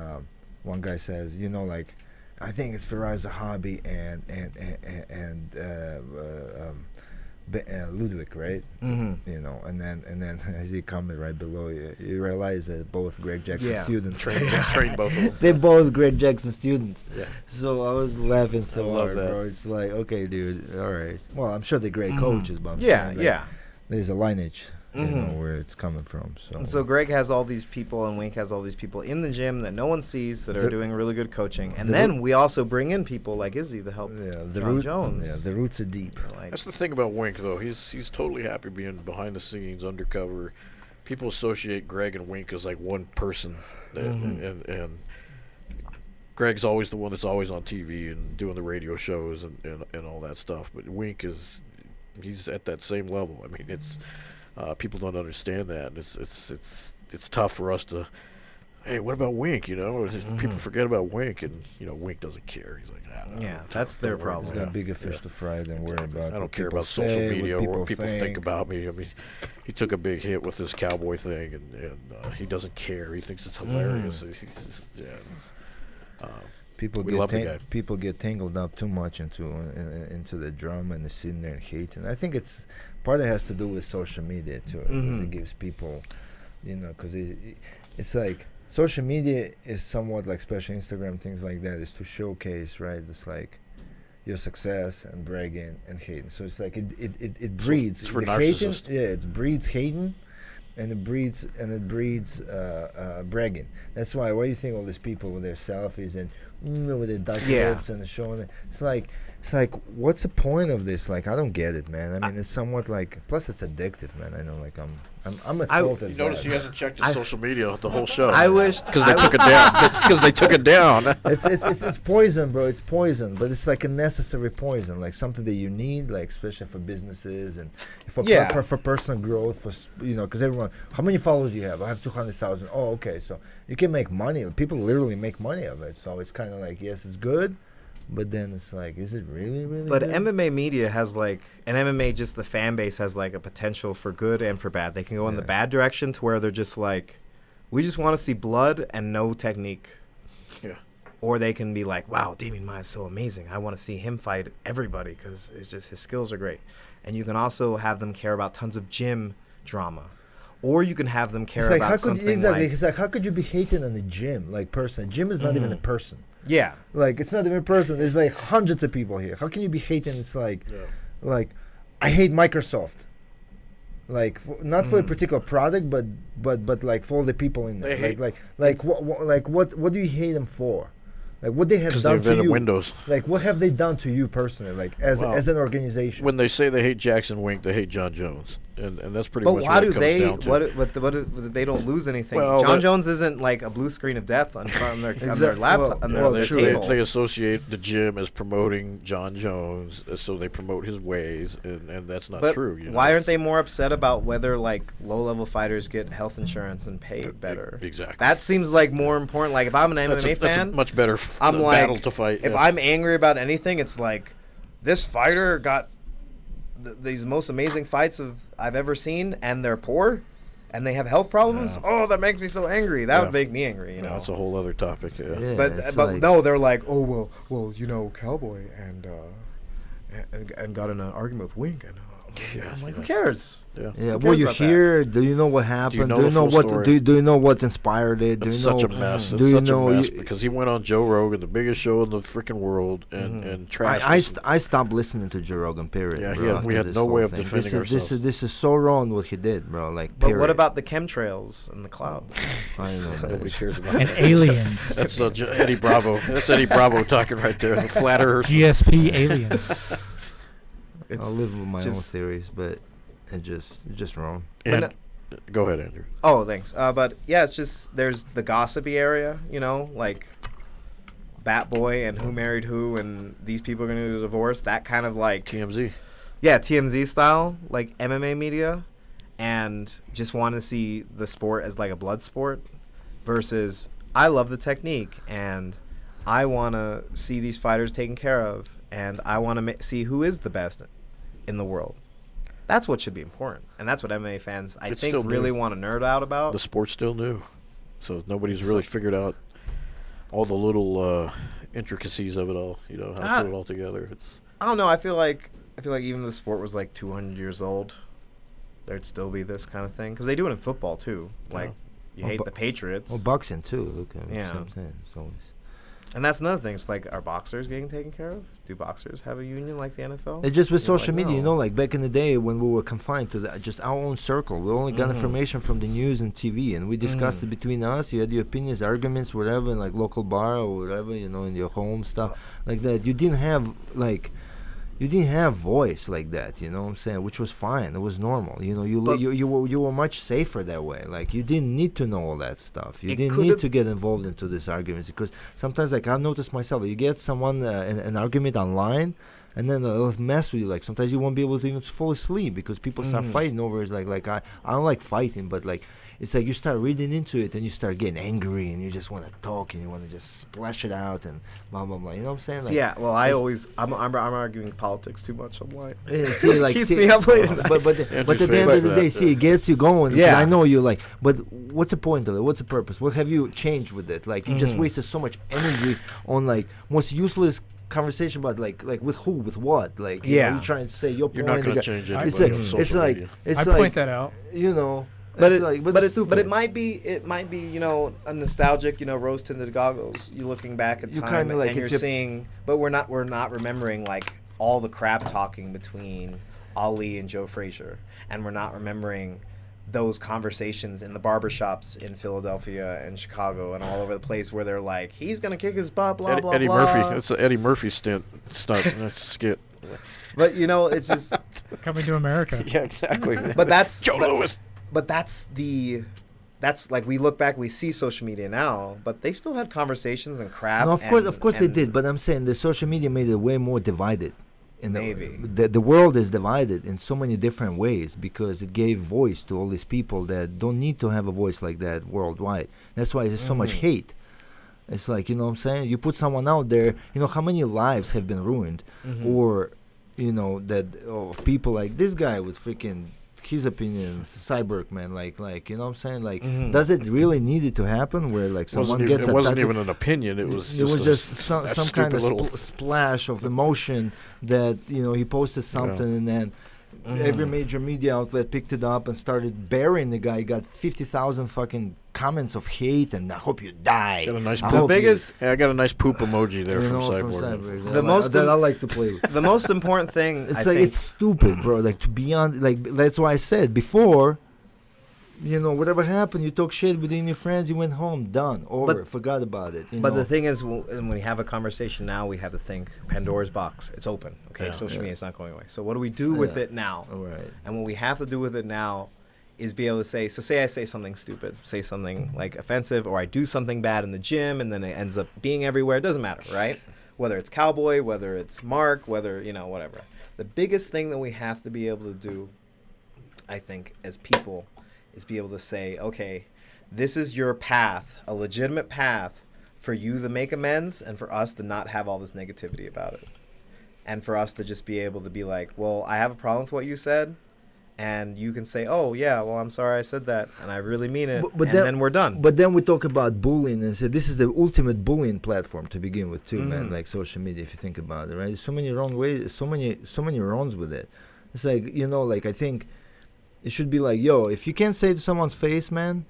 Speaker 4: one guy says, like, I think it's Faraz Zahabi and Ludwig, right?
Speaker 3: Mm-hmm.
Speaker 4: You know, and then as you comment right below, you realize that both Greg Jackson students.
Speaker 1: Train both of them.
Speaker 4: They're both Greg Jackson students.
Speaker 1: Yeah.
Speaker 4: So I was laughing so
Speaker 1: I love
Speaker 4: hard,
Speaker 1: that.
Speaker 4: bro. It's like, okay, dude, all right. Well, I'm sure they're great coaches, but I'm
Speaker 3: Yeah,
Speaker 4: saying, like,
Speaker 3: yeah.
Speaker 4: there's a lineage, you know,
Speaker 3: Mhm.
Speaker 4: where it's coming from. So,
Speaker 3: And so Greg has all these people, and Wink has all these people in the gym that no one sees that are
Speaker 4: The-
Speaker 3: doing really good coaching. And
Speaker 4: the
Speaker 3: then we also bring in people like Izzy to help
Speaker 4: the
Speaker 3: John
Speaker 4: root,
Speaker 3: Jones.
Speaker 4: yeah, the roots are deep.
Speaker 3: Like,
Speaker 1: That's the thing about Wink, though. He's totally happy being behind the scenes, undercover. People associate Greg and Wink as like one person, and Greg's always the one that's always on TV and doing the radio shows and all that stuff. But Wink he's at that same level. I mean, it's people don't understand that. And it's tough for us to. Hey, what about Wink? You know, it's just people forget about Wink, and you know, Wink doesn't care. He's like,
Speaker 3: Yeah, that's their
Speaker 1: don't worry
Speaker 3: problem.
Speaker 4: He's
Speaker 1: about
Speaker 4: got bigger fish to fry than worry
Speaker 1: Exactly.
Speaker 4: about.
Speaker 1: I don't
Speaker 4: what
Speaker 1: care
Speaker 4: people
Speaker 1: about social
Speaker 4: say,
Speaker 1: media
Speaker 4: what
Speaker 1: or what people think about me. I mean, he took a big hit with this cowboy thing, and he doesn't care. He thinks it's hilarious. He's just,
Speaker 4: People
Speaker 1: We
Speaker 4: get
Speaker 1: love the guy.
Speaker 4: people get tangled up too much into the drama and they're sitting there and hating. I think it's part of it has to do with social media too, because it gives people, you know, because it's like social media is somewhat like, especially Instagram, things like that, is to showcase, right? It's like your success and bragging and hating. So it's like it breeds
Speaker 1: it's for
Speaker 4: the hating.
Speaker 1: narcissists.
Speaker 4: Yeah, it breeds hating. And it breeds bragging. That's why do you think all these people with their selfies and with their duck lips and showing it? It's like what's the point of this? Like, I don't get it, man. I mean, it's somewhat like, plus it's addictive, man. I know, like I'm at fault at
Speaker 1: You notice he
Speaker 4: that.
Speaker 1: hasn't checked his social media the whole show.
Speaker 3: I wish
Speaker 1: because they took it down. Because they took it down.
Speaker 4: It's poison, bro. It's poison, but it's like a necessary poison, like something that you need, like especially for businesses and for for personal growth. Because everyone, how many followers do you have? I have 200,000. Oh, okay, so you can make money. People literally make money of it. So it's kind of like, yes, it's good, but then it's like, is it really
Speaker 3: But
Speaker 4: good?
Speaker 3: MMA media has like, and MMA, just the fan base has like a potential for good and for bad. They can go in the bad direction to where they're just like, we just want to see blood and no technique.
Speaker 1: Yeah.
Speaker 3: Or they can be like, wow, Damian Maia is so amazing. I want to see him fight everybody because it's just his skills are great. And you can also have them care about tons of gym drama. Or you can have them care
Speaker 4: It's like,
Speaker 3: about something like...
Speaker 4: It's like, how could you be hating on the gym, like person? Gym is not even a person.
Speaker 3: Yeah.
Speaker 4: Like, it's not even a person. There's like hundreds of people here. How can you be hating? It's like, I hate Microsoft. Like, not for a particular product, but like for all the people in there.
Speaker 1: They hate-
Speaker 4: What do you hate them for? Like, what they have
Speaker 1: Because they
Speaker 4: done to
Speaker 1: invented
Speaker 4: you?
Speaker 1: Windows.
Speaker 4: Like, what have they done to you personally? Like, as an organization.
Speaker 1: When they say they hate Jackson Wink, they hate John Jones, and that's pretty
Speaker 3: But
Speaker 1: much
Speaker 3: why
Speaker 1: what
Speaker 3: do
Speaker 1: it comes
Speaker 3: they?
Speaker 1: down to.
Speaker 3: What they don't lose anything.
Speaker 1: Well,
Speaker 3: John
Speaker 1: that-
Speaker 3: Jones isn't like a blue screen of death on their laptop on
Speaker 4: Well,
Speaker 3: their
Speaker 4: true.
Speaker 3: table.
Speaker 1: They associate the gym as promoting John Jones, so they promote his ways, and that's not
Speaker 3: But
Speaker 1: true. You know?
Speaker 3: why aren't they more upset about whether like low level fighters get health insurance and paid better?
Speaker 1: Exactly.
Speaker 3: That seems like more important. Like if I'm an MMA
Speaker 1: That's a
Speaker 3: fan,
Speaker 1: much better
Speaker 3: I'm
Speaker 1: battle
Speaker 3: like,
Speaker 1: to fight.
Speaker 3: if
Speaker 1: yeah.
Speaker 3: I'm angry about anything, it's like this fighter got these most amazing fights I've ever seen, and they're poor, and they have health problems. Oh, that makes me so angry. That
Speaker 1: Yeah.
Speaker 3: would make me angry. You know.
Speaker 1: That's a whole other topic. Yeah.
Speaker 4: Yeah,
Speaker 3: But
Speaker 4: it's
Speaker 3: but
Speaker 4: like-
Speaker 3: no, they're like, oh well, you know, Cowboy and got in an argument with Wink, and I'm like, who cares?
Speaker 1: Yeah.
Speaker 4: Yeah,
Speaker 3: Who
Speaker 4: well,
Speaker 3: cares
Speaker 4: you
Speaker 3: about
Speaker 4: hear? Do you know what happened?
Speaker 1: know
Speaker 4: Do you
Speaker 1: the
Speaker 4: know
Speaker 1: full
Speaker 4: what?
Speaker 1: story?
Speaker 4: Do you know what inspired it? Do
Speaker 1: It's
Speaker 4: you know?
Speaker 1: such a mess.
Speaker 4: Do
Speaker 1: It's
Speaker 4: you
Speaker 1: such
Speaker 4: know?
Speaker 1: a mess because he went on Joe Rogan, the biggest show in the freaking world, and trashed.
Speaker 4: I stopped listening to Joe Rogan. Period.
Speaker 1: Yeah,
Speaker 4: bro,
Speaker 1: we
Speaker 4: after
Speaker 1: had
Speaker 4: this
Speaker 1: no
Speaker 4: whole
Speaker 1: way of
Speaker 4: thing.
Speaker 1: defending
Speaker 4: This is so wrong what he did, bro. Like,
Speaker 3: But
Speaker 4: period.
Speaker 3: what about the chemtrails and the clouds?
Speaker 4: I don't know.
Speaker 1: Nobody
Speaker 4: man.
Speaker 1: cares about
Speaker 5: And
Speaker 1: that.
Speaker 5: aliens.
Speaker 1: That's Eddie Bravo. That's Eddie Bravo talking right there. The flat earth.
Speaker 5: GSP aliens.
Speaker 4: I'll live with my own
Speaker 3: just-
Speaker 4: theories, but it's just wrong.
Speaker 1: And, go ahead, Andrew.
Speaker 3: Oh, thanks. But yeah, it's just there's the gossipy area, you know, like Bat Boy and who married who, and these people are gonna do a divorce. That kind of like
Speaker 1: TMZ.
Speaker 3: yeah, TMZ style, like MMA media, and just want to see the sport as like a blood sport versus I love the technique and I want to see these fighters taken care of and I want to see who is the best in the world. That's what should be important, and that's what MMA fans I
Speaker 1: It's
Speaker 3: think
Speaker 1: still
Speaker 3: really
Speaker 1: new.
Speaker 3: want to nerd out about.
Speaker 1: The sport's still new, so nobody's really figured out all the little intricacies of it all. You know how to put it all together. It's
Speaker 3: I don't know. I feel like I feel like even if the sport was like 200 years old, there'd still be this kind of thing because they do it in football too. Like you hate the Patriots.
Speaker 4: Well, boxing too. Look at
Speaker 3: Yeah.
Speaker 4: same thing. It's always.
Speaker 3: And that's another thing. It's like, are boxers getting taken care of? Do boxers have a union like the NFL?
Speaker 4: It's just with
Speaker 3: You're
Speaker 4: social
Speaker 3: like,
Speaker 4: media,
Speaker 3: no.
Speaker 4: like back in the day when we were confined to just our own circle. We only got information from the news and TV, and we discussed it between us. You had your opinions, arguments, whatever, in like local bar or whatever, in your home, stuff like that. You didn't have voice like that, you know what I'm saying, which was fine. It was normal. You were much safer that way. Like you didn't need to know all that stuff. You didn't need to get involved into these arguments because sometimes, like I've noticed myself, you get someone an argument online, and then it'll mess with you. Like sometimes you won't be able to even fall asleep because people start fighting over it. Like I don't like fighting, but like it's like you start reading into it and you start getting angry and you just want to talk and you want to just splash it out and blah blah blah. You know what I'm saying? Like,
Speaker 3: yeah. Well, I'm arguing politics too much. I'm like,
Speaker 4: see, like
Speaker 3: keeps me up late at night.
Speaker 4: but at the end of the day, see, it gets you going.
Speaker 3: Yeah.
Speaker 4: I know you like, but what's the point of it? What's the purpose? What have you changed with it? Like you just wasted so much energy on like most useless conversation about like with who, with what, like you're trying to say your
Speaker 1: You're
Speaker 4: point.
Speaker 1: not going to change anybody
Speaker 4: It's
Speaker 1: on
Speaker 4: like
Speaker 1: social media.
Speaker 4: it's
Speaker 5: I
Speaker 4: like
Speaker 5: point that out.
Speaker 3: But
Speaker 4: it's stupid.
Speaker 3: it might be a nostalgic rose tinted goggles. You looking back at
Speaker 4: You
Speaker 3: time
Speaker 4: kinda like
Speaker 3: and
Speaker 4: if
Speaker 3: you're
Speaker 4: you-
Speaker 3: seeing, but we're not remembering like all the crap talking between Ali and Joe Frazier, and we're not remembering those conversations in the barbershops in Philadelphia and Chicago and all over the place where they're like, he's gonna kick his butt, blah blah
Speaker 1: Eddie
Speaker 3: blah.
Speaker 1: Murphy. That's an Eddie Murphy stunt. Skit.
Speaker 3: But it's just.
Speaker 5: Coming to America.
Speaker 1: Yeah, exactly.
Speaker 3: But that's
Speaker 1: Joe Louis.
Speaker 3: But that's like we look back, we see social media now, but they still had conversations and crap.
Speaker 4: No, of course they did. But I'm saying the social media made it way more divided.
Speaker 3: Maybe.
Speaker 4: The world is divided in so many different ways because it gave voice to all these people that don't need to have a voice like that worldwide. That's why there's so much hate. It's like, you know what I'm saying? You put someone out there, how many lives have been ruined, or of people like this guy with freaking his opinion, Cyborg man, like you know what I'm saying? Like, does it really need it to happen where like someone gets
Speaker 1: it wasn't
Speaker 4: attacked?
Speaker 1: even an opinion. It was
Speaker 4: some kind of splash of emotion that he posted something and then every major media outlet picked it up and started burying the guy. He got 50,000 fucking comments of hate and I hope you die.
Speaker 1: Got a nice
Speaker 3: The biggest.
Speaker 1: I got a nice poop emoji there from Cyborg.
Speaker 3: The most
Speaker 4: that I like to play with.
Speaker 3: The most important thing.
Speaker 4: It's
Speaker 3: I
Speaker 4: like
Speaker 3: think,
Speaker 4: it's stupid, bro. Like to be on, like that's why I said before. Whatever happened, you talk shit within your friends, you went home, done, over, forgot about it.
Speaker 3: But the thing is, when we have a conversation now, we have to think Pandora's box. It's open. Okay, social media is not going away. So what do we do with it now?
Speaker 4: Right.
Speaker 3: And what we have to do with it now is be able to say. So say I say something stupid, say something like offensive, or I do something bad in the gym, and then it ends up being everywhere. It doesn't matter, right? Whether it's Cowboy, whether it's Mark, whether whatever. The biggest thing that we have to be able to do, I think, as people, is be able to say, okay, this is your path, a legitimate path for you to make amends and for us to not have all this negativity about it. And for us to just be able to be like, well, I have a problem with what you said. And you can say, oh, yeah, well, I'm sorry I said that. And I really mean it. And then we're done.
Speaker 4: But then we talk about bullying and say this is the ultimate bullying platform to begin with too, man, like social media, if you think about it, right? There's so many wrong ways, so many wrongs with it. It's like, like I think it should be like, yo, if you can't say to someone's face, man,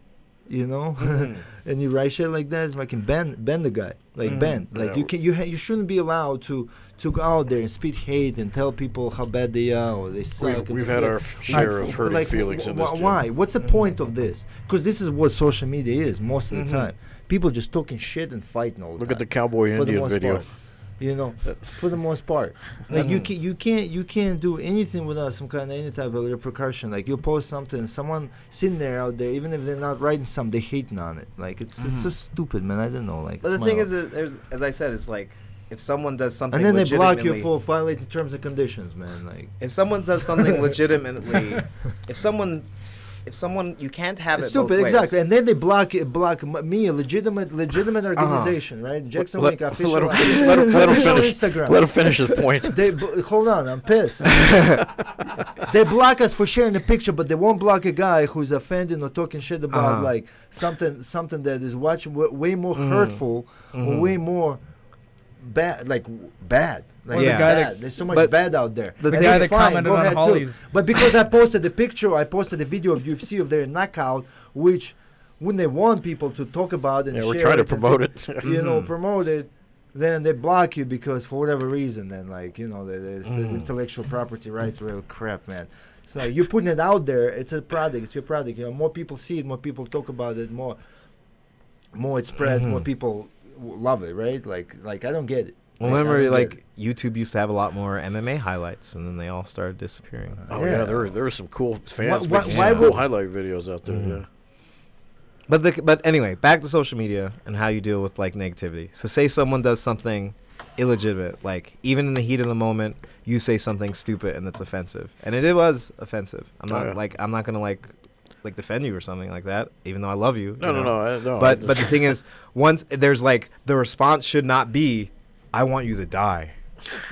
Speaker 4: and you write shit like that, it's like bend the guy, like bend. Like you shouldn't be allowed to go out there and speak hate and tell people how bad they are or they suck.
Speaker 1: We've had our share of hurting feelings in this.
Speaker 4: Why? What's the point of this? Because this is what social media is most of the time. People just talking shit and fighting all the time.
Speaker 1: Look at the Cowboy Indian video.
Speaker 4: For the most part, like you can't do anything without any type of repercussion. Like you post something, someone sitting there out there, even if they're not writing something, they hating on it. Like it's so stupid, man. I don't know. Like,
Speaker 3: but the thing is, as I said, it's like if someone does something,
Speaker 4: and then they block you for violating terms and conditions, man. Like
Speaker 3: if someone does something legitimately, if someone, you can't have
Speaker 4: it's
Speaker 3: it
Speaker 4: stupid,
Speaker 3: both ways.
Speaker 4: exactly. And then they block me, a legitimate organization, right? Jackson Wink official.
Speaker 1: Let him finish.
Speaker 4: Instagram.
Speaker 1: Let him finish his point.
Speaker 4: Hold on, I'm pissed. They block us for sharing a picture, but they won't block a guy who's offending or talking shit about like something that is way more hurtful or way more bad, like
Speaker 5: Or
Speaker 4: bad. Like
Speaker 5: the guy
Speaker 4: bad.
Speaker 5: that-
Speaker 4: There's so much
Speaker 3: but
Speaker 4: bad out there.
Speaker 3: the
Speaker 4: And
Speaker 3: guy
Speaker 4: it's
Speaker 5: that
Speaker 4: fine,
Speaker 5: commented
Speaker 4: go
Speaker 5: on
Speaker 4: ahead too.
Speaker 5: Holly's-
Speaker 4: But because I posted the picture, I posted the video of UFC of their knockout, which when they want people to talk about it and
Speaker 1: Yeah, we're
Speaker 4: share
Speaker 1: trying to
Speaker 4: it and
Speaker 1: promote it.
Speaker 4: you know, promote it, then they block you because for whatever reason, then like, you know, there's intellectual property rights, real crap, man. So you're putting it out there. It's a product. It's your product. You know, more people see it, more people talk about it, more it spreads, more people love it, right? Like I don't get it.
Speaker 3: Well,
Speaker 4: Like, I
Speaker 3: remember,
Speaker 4: don't get
Speaker 3: like YouTube used to have a lot more MMA highlights, and then they all started disappearing.
Speaker 1: Oh
Speaker 4: Yeah.
Speaker 1: yeah, there were some cool fans
Speaker 4: Why-
Speaker 1: making
Speaker 4: why
Speaker 1: some cool
Speaker 4: would-
Speaker 1: highlight videos out there. Yeah.
Speaker 3: But anyway, back to social media and how you deal with like negativity. So say someone does something illegitimate, like even in the heat of the moment, you say something stupid and it's offensive, and it was offensive. I'm not
Speaker 1: Oh, yeah.
Speaker 3: I'm not gonna like defend you or something like that, even though I love you.
Speaker 1: No,
Speaker 3: you
Speaker 1: no,
Speaker 3: know?
Speaker 1: no,
Speaker 3: But the thing is, once there's like the response should not be, "I want you to die."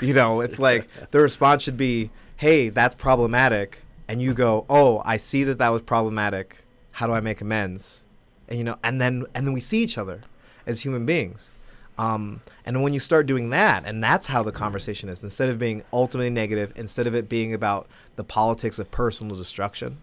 Speaker 3: You know, it's like the response should be, "Hey, that's problematic," and you go, "Oh, I see that was problematic. How do I make amends?" And you know, and then we see each other as human beings. And when you start doing that, and that's how the conversation is, instead of being ultimately negative, instead of it being about the politics of personal destruction,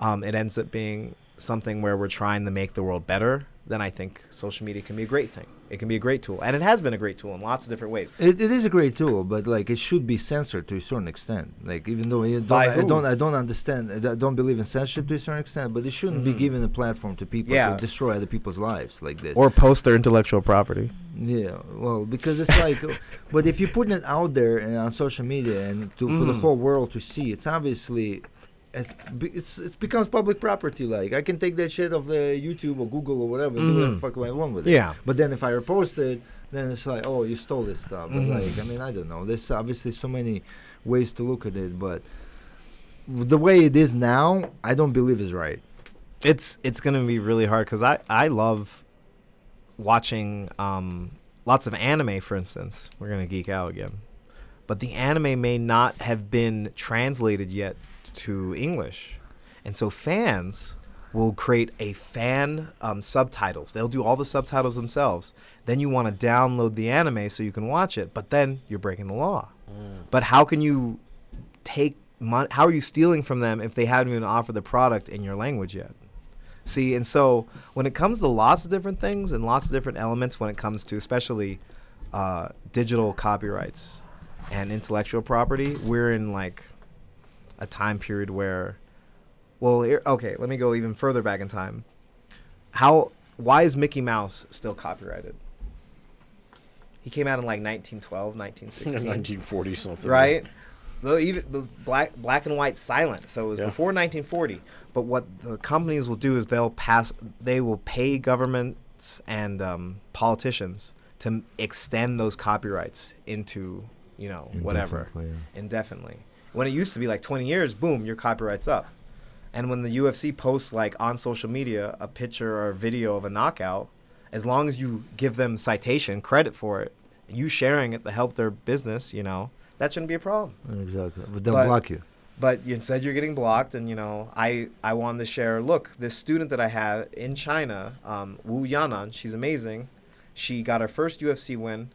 Speaker 3: it ends up being something where we're trying to make the world better. Then I think social media can be a great thing. It can be a great tool, and it has been a great tool in lots of different ways.
Speaker 4: It is a great tool, but like it should be censored to a certain extent. Like even though
Speaker 3: By who?
Speaker 4: I don't understand. I don't believe in censorship to a certain extent, but it shouldn't be given a platform to people
Speaker 3: Yeah.
Speaker 4: to destroy other people's lives like this.
Speaker 3: Or post their intellectual property.
Speaker 4: Yeah, well, because it's like, but if you're putting it out there and on social media and for the whole world to see, it's obviously. It becomes public property. Like I can take that shit off the YouTube or Google or whatever, and do whatever the fuck I want with it.
Speaker 3: Yeah.
Speaker 4: But then if I repost it, then it's like, oh, you stole this stuff. But like, I mean, I don't know. There's obviously so many ways to look at it, but the way it is now, I don't believe is right.
Speaker 3: It's gonna be really hard because I love watching lots of anime, for instance. We're gonna geek out again, but the anime may not have been translated yet to English, and so fans will create a fan subtitles. They'll do all the subtitles themselves. Then you want to download the anime so you can watch it, but then you're breaking the law. But how can you take how are you stealing from them if they haven't even offered the product in your language yet? See, and so when it comes to lots of different things and lots of different elements, when it comes to especially digital copyrights and intellectual property, we're in like a time period where, okay, let me go even further back in time. Why is Mickey Mouse still copyrighted? He came out in like 1912, 1916.
Speaker 1: 1940 something.
Speaker 3: Right? Even the black and white silent, so it was before 1940. But what the companies will do is they will pay governments and politicians to extend those copyrights into whatever indefinitely. When it used to be like 20 years, boom, your copyright's up. And when the UFC posts like on social media a picture or a video of a knockout, as long as you give them citation credit for it, you sharing it to help their business, that shouldn't be a problem.
Speaker 4: Exactly, but they'll block you.
Speaker 3: But instead you're getting blocked, and I wanted to share. Look, this student that I had in China, Wu Yanan, she's amazing. She got her first UFC win,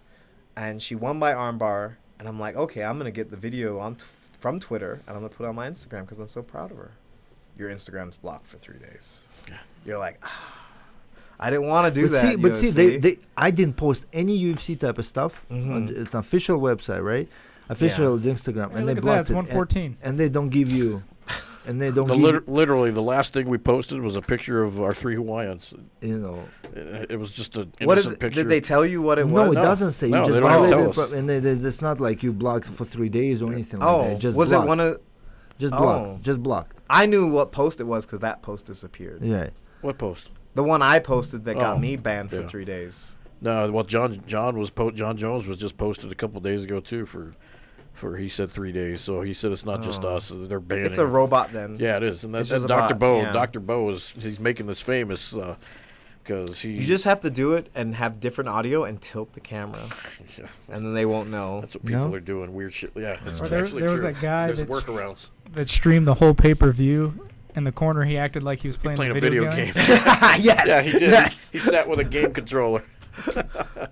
Speaker 3: and she won by armbar. And I'm like, okay, I'm gonna get the video from Twitter, and I'm gonna put it on my Instagram because I'm so proud of her. Your Instagram's blocked for 3 days. You're like, I didn't want to do that.
Speaker 4: But see, I didn't post any UFC type of stuff. It's an official website, right? Official Instagram, and they
Speaker 5: look at that,
Speaker 4: blocked
Speaker 5: it's
Speaker 4: it.
Speaker 5: 114.
Speaker 4: And they don't give you, and they don't
Speaker 1: Literally, the last thing we posted was a picture of our 3 Hawaiians. It was just an innocent picture.
Speaker 3: Did they tell you what it was?
Speaker 4: No, it doesn't say.
Speaker 1: No,
Speaker 4: You
Speaker 1: they
Speaker 4: just
Speaker 1: don't
Speaker 4: violated
Speaker 1: tell
Speaker 4: it,
Speaker 1: us.
Speaker 4: and it's not like you blocked for 3 days or anything like that. Just
Speaker 3: was
Speaker 4: blocked.
Speaker 3: it one of?
Speaker 4: Just blocked. Just blocked.
Speaker 3: I knew what post it was because that post disappeared.
Speaker 4: Yeah.
Speaker 1: What post?
Speaker 3: The one I posted that got
Speaker 1: Oh,
Speaker 3: me banned for
Speaker 1: yeah.
Speaker 3: 3 days.
Speaker 1: No, well, John Jones was just posted a couple days ago too for he said 3 days. So he said it's not just us; they're banning.
Speaker 3: It's a robot then.
Speaker 1: Yeah, it is, and that's
Speaker 3: just a
Speaker 1: Dr.
Speaker 3: bot,
Speaker 1: Bo.
Speaker 3: yeah.
Speaker 1: Dr. Bo he's making this famous because he.
Speaker 3: You just have to do it and have different audio and tilt the camera,
Speaker 1: Yes,
Speaker 3: and then they won't know.
Speaker 1: that's what people
Speaker 4: No?
Speaker 1: are doing. Weird shit. Yeah, it's
Speaker 5: Or there
Speaker 1: actually
Speaker 5: was
Speaker 1: true.
Speaker 5: that guy
Speaker 1: There's
Speaker 5: that's-
Speaker 1: workarounds.
Speaker 5: That streamed the whole pay-per-view. In the corner, he acted like he was playing
Speaker 1: Playing
Speaker 5: a
Speaker 1: a video game.
Speaker 3: Yes.
Speaker 1: Yeah, he did.
Speaker 3: Yes.
Speaker 1: He sat with a game controller.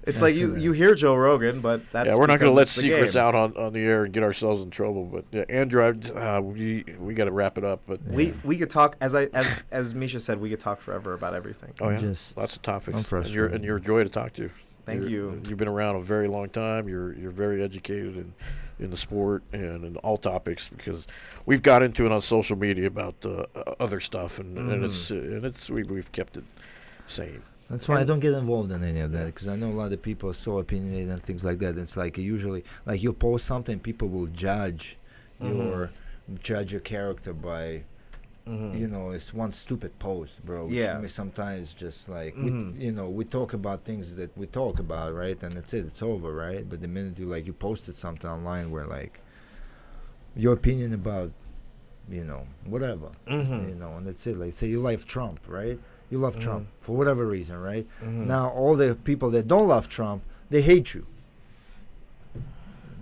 Speaker 3: It's like you hear Joe Rogan, but that's
Speaker 1: we're not going to
Speaker 3: because
Speaker 1: let
Speaker 3: it's the
Speaker 1: secrets
Speaker 3: game.
Speaker 1: out on the air and get ourselves in trouble. But Andrew, we got to wrap it up. But
Speaker 3: We could talk as Misha said, we could talk forever about everything.
Speaker 1: oh yeah,
Speaker 4: Just-
Speaker 1: lots of topics.
Speaker 4: I'm frustrated.
Speaker 1: And you're a joy to talk to.
Speaker 3: Thank you.
Speaker 1: You've been around a very long time. You're very educated in the sport and in all topics, because we've got into it on social media about other stuff, and we've kept it sane.
Speaker 4: That's why I don't get involved in any of that, because I know a lot of people are so opinionated and things like that. It's like usually, like you'll post something, people will judge your character by, it's one stupid post, bro. Which
Speaker 3: Yeah.
Speaker 4: me sometimes just like we talk about things that we talk about, right? And that's it. It's over, right? But the minute you posted something online where like your opinion about, whatever, and that's it. Like say you like Trump, right? You love Trump for whatever reason, right? Now all the people that don't love Trump, they hate you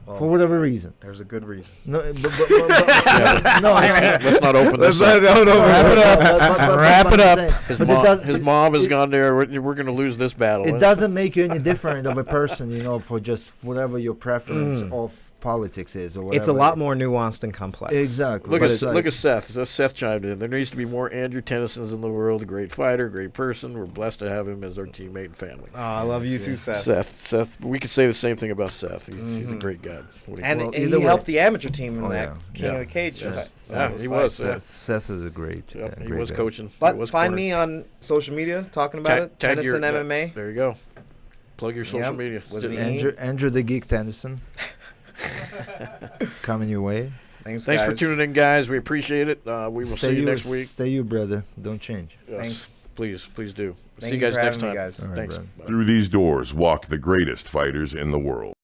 Speaker 3: Well,
Speaker 4: for whatever reason.
Speaker 3: there's a good reason.
Speaker 4: No, no.
Speaker 1: Let's not open this up.
Speaker 5: Wrap it up. Wrap it up.
Speaker 1: His mom has gone there. We're going to lose this battle.
Speaker 4: It doesn't make you any different of a person, for just whatever your preference of politics is or whatever.
Speaker 3: It's a lot more nuanced and complex.
Speaker 4: Exactly.
Speaker 1: Look
Speaker 4: But
Speaker 1: at
Speaker 4: it's like-
Speaker 1: look at Seth. Seth chimed in. There needs to be more Andrew Tennessons in the world. A great fighter, great person. We're blessed to have him as our teammate and family.
Speaker 3: Oh, I love you too, Seth.
Speaker 1: Seth. We could say the same thing about Seth. He's a great guy.
Speaker 3: And
Speaker 4: Well,
Speaker 3: he
Speaker 4: either way-
Speaker 3: helped the amateur team in
Speaker 4: Oh,
Speaker 3: that
Speaker 4: yeah.
Speaker 3: King of the Cage.
Speaker 1: He was.
Speaker 4: Seth is a great.
Speaker 1: Yep, he
Speaker 4: great
Speaker 1: was
Speaker 4: guy.
Speaker 1: coaching. He
Speaker 3: But
Speaker 1: was
Speaker 3: find
Speaker 1: corner.
Speaker 3: me on social media talking about it.
Speaker 1: Tag your-
Speaker 3: Tenneson MMA.
Speaker 1: There you go. Plug your social
Speaker 3: Yep,
Speaker 1: media.
Speaker 3: with me.
Speaker 4: Andrew the Geek Tennyson. Coming your way.
Speaker 3: Thanks
Speaker 1: Thanks for
Speaker 3: guys.
Speaker 1: tuning in, guys. We appreciate it. We will see you next week.
Speaker 4: Stay you, brother. Don't change.
Speaker 1: Yes.
Speaker 3: Thanks.
Speaker 1: Please do.
Speaker 3: Thank
Speaker 1: See you
Speaker 3: you
Speaker 1: guys
Speaker 3: for
Speaker 1: next
Speaker 3: having
Speaker 1: time.
Speaker 3: me, guys.
Speaker 4: All right,
Speaker 1: Thanks.
Speaker 4: brother.
Speaker 1: Bye.
Speaker 2: Through these doors walk the greatest fighters in the world.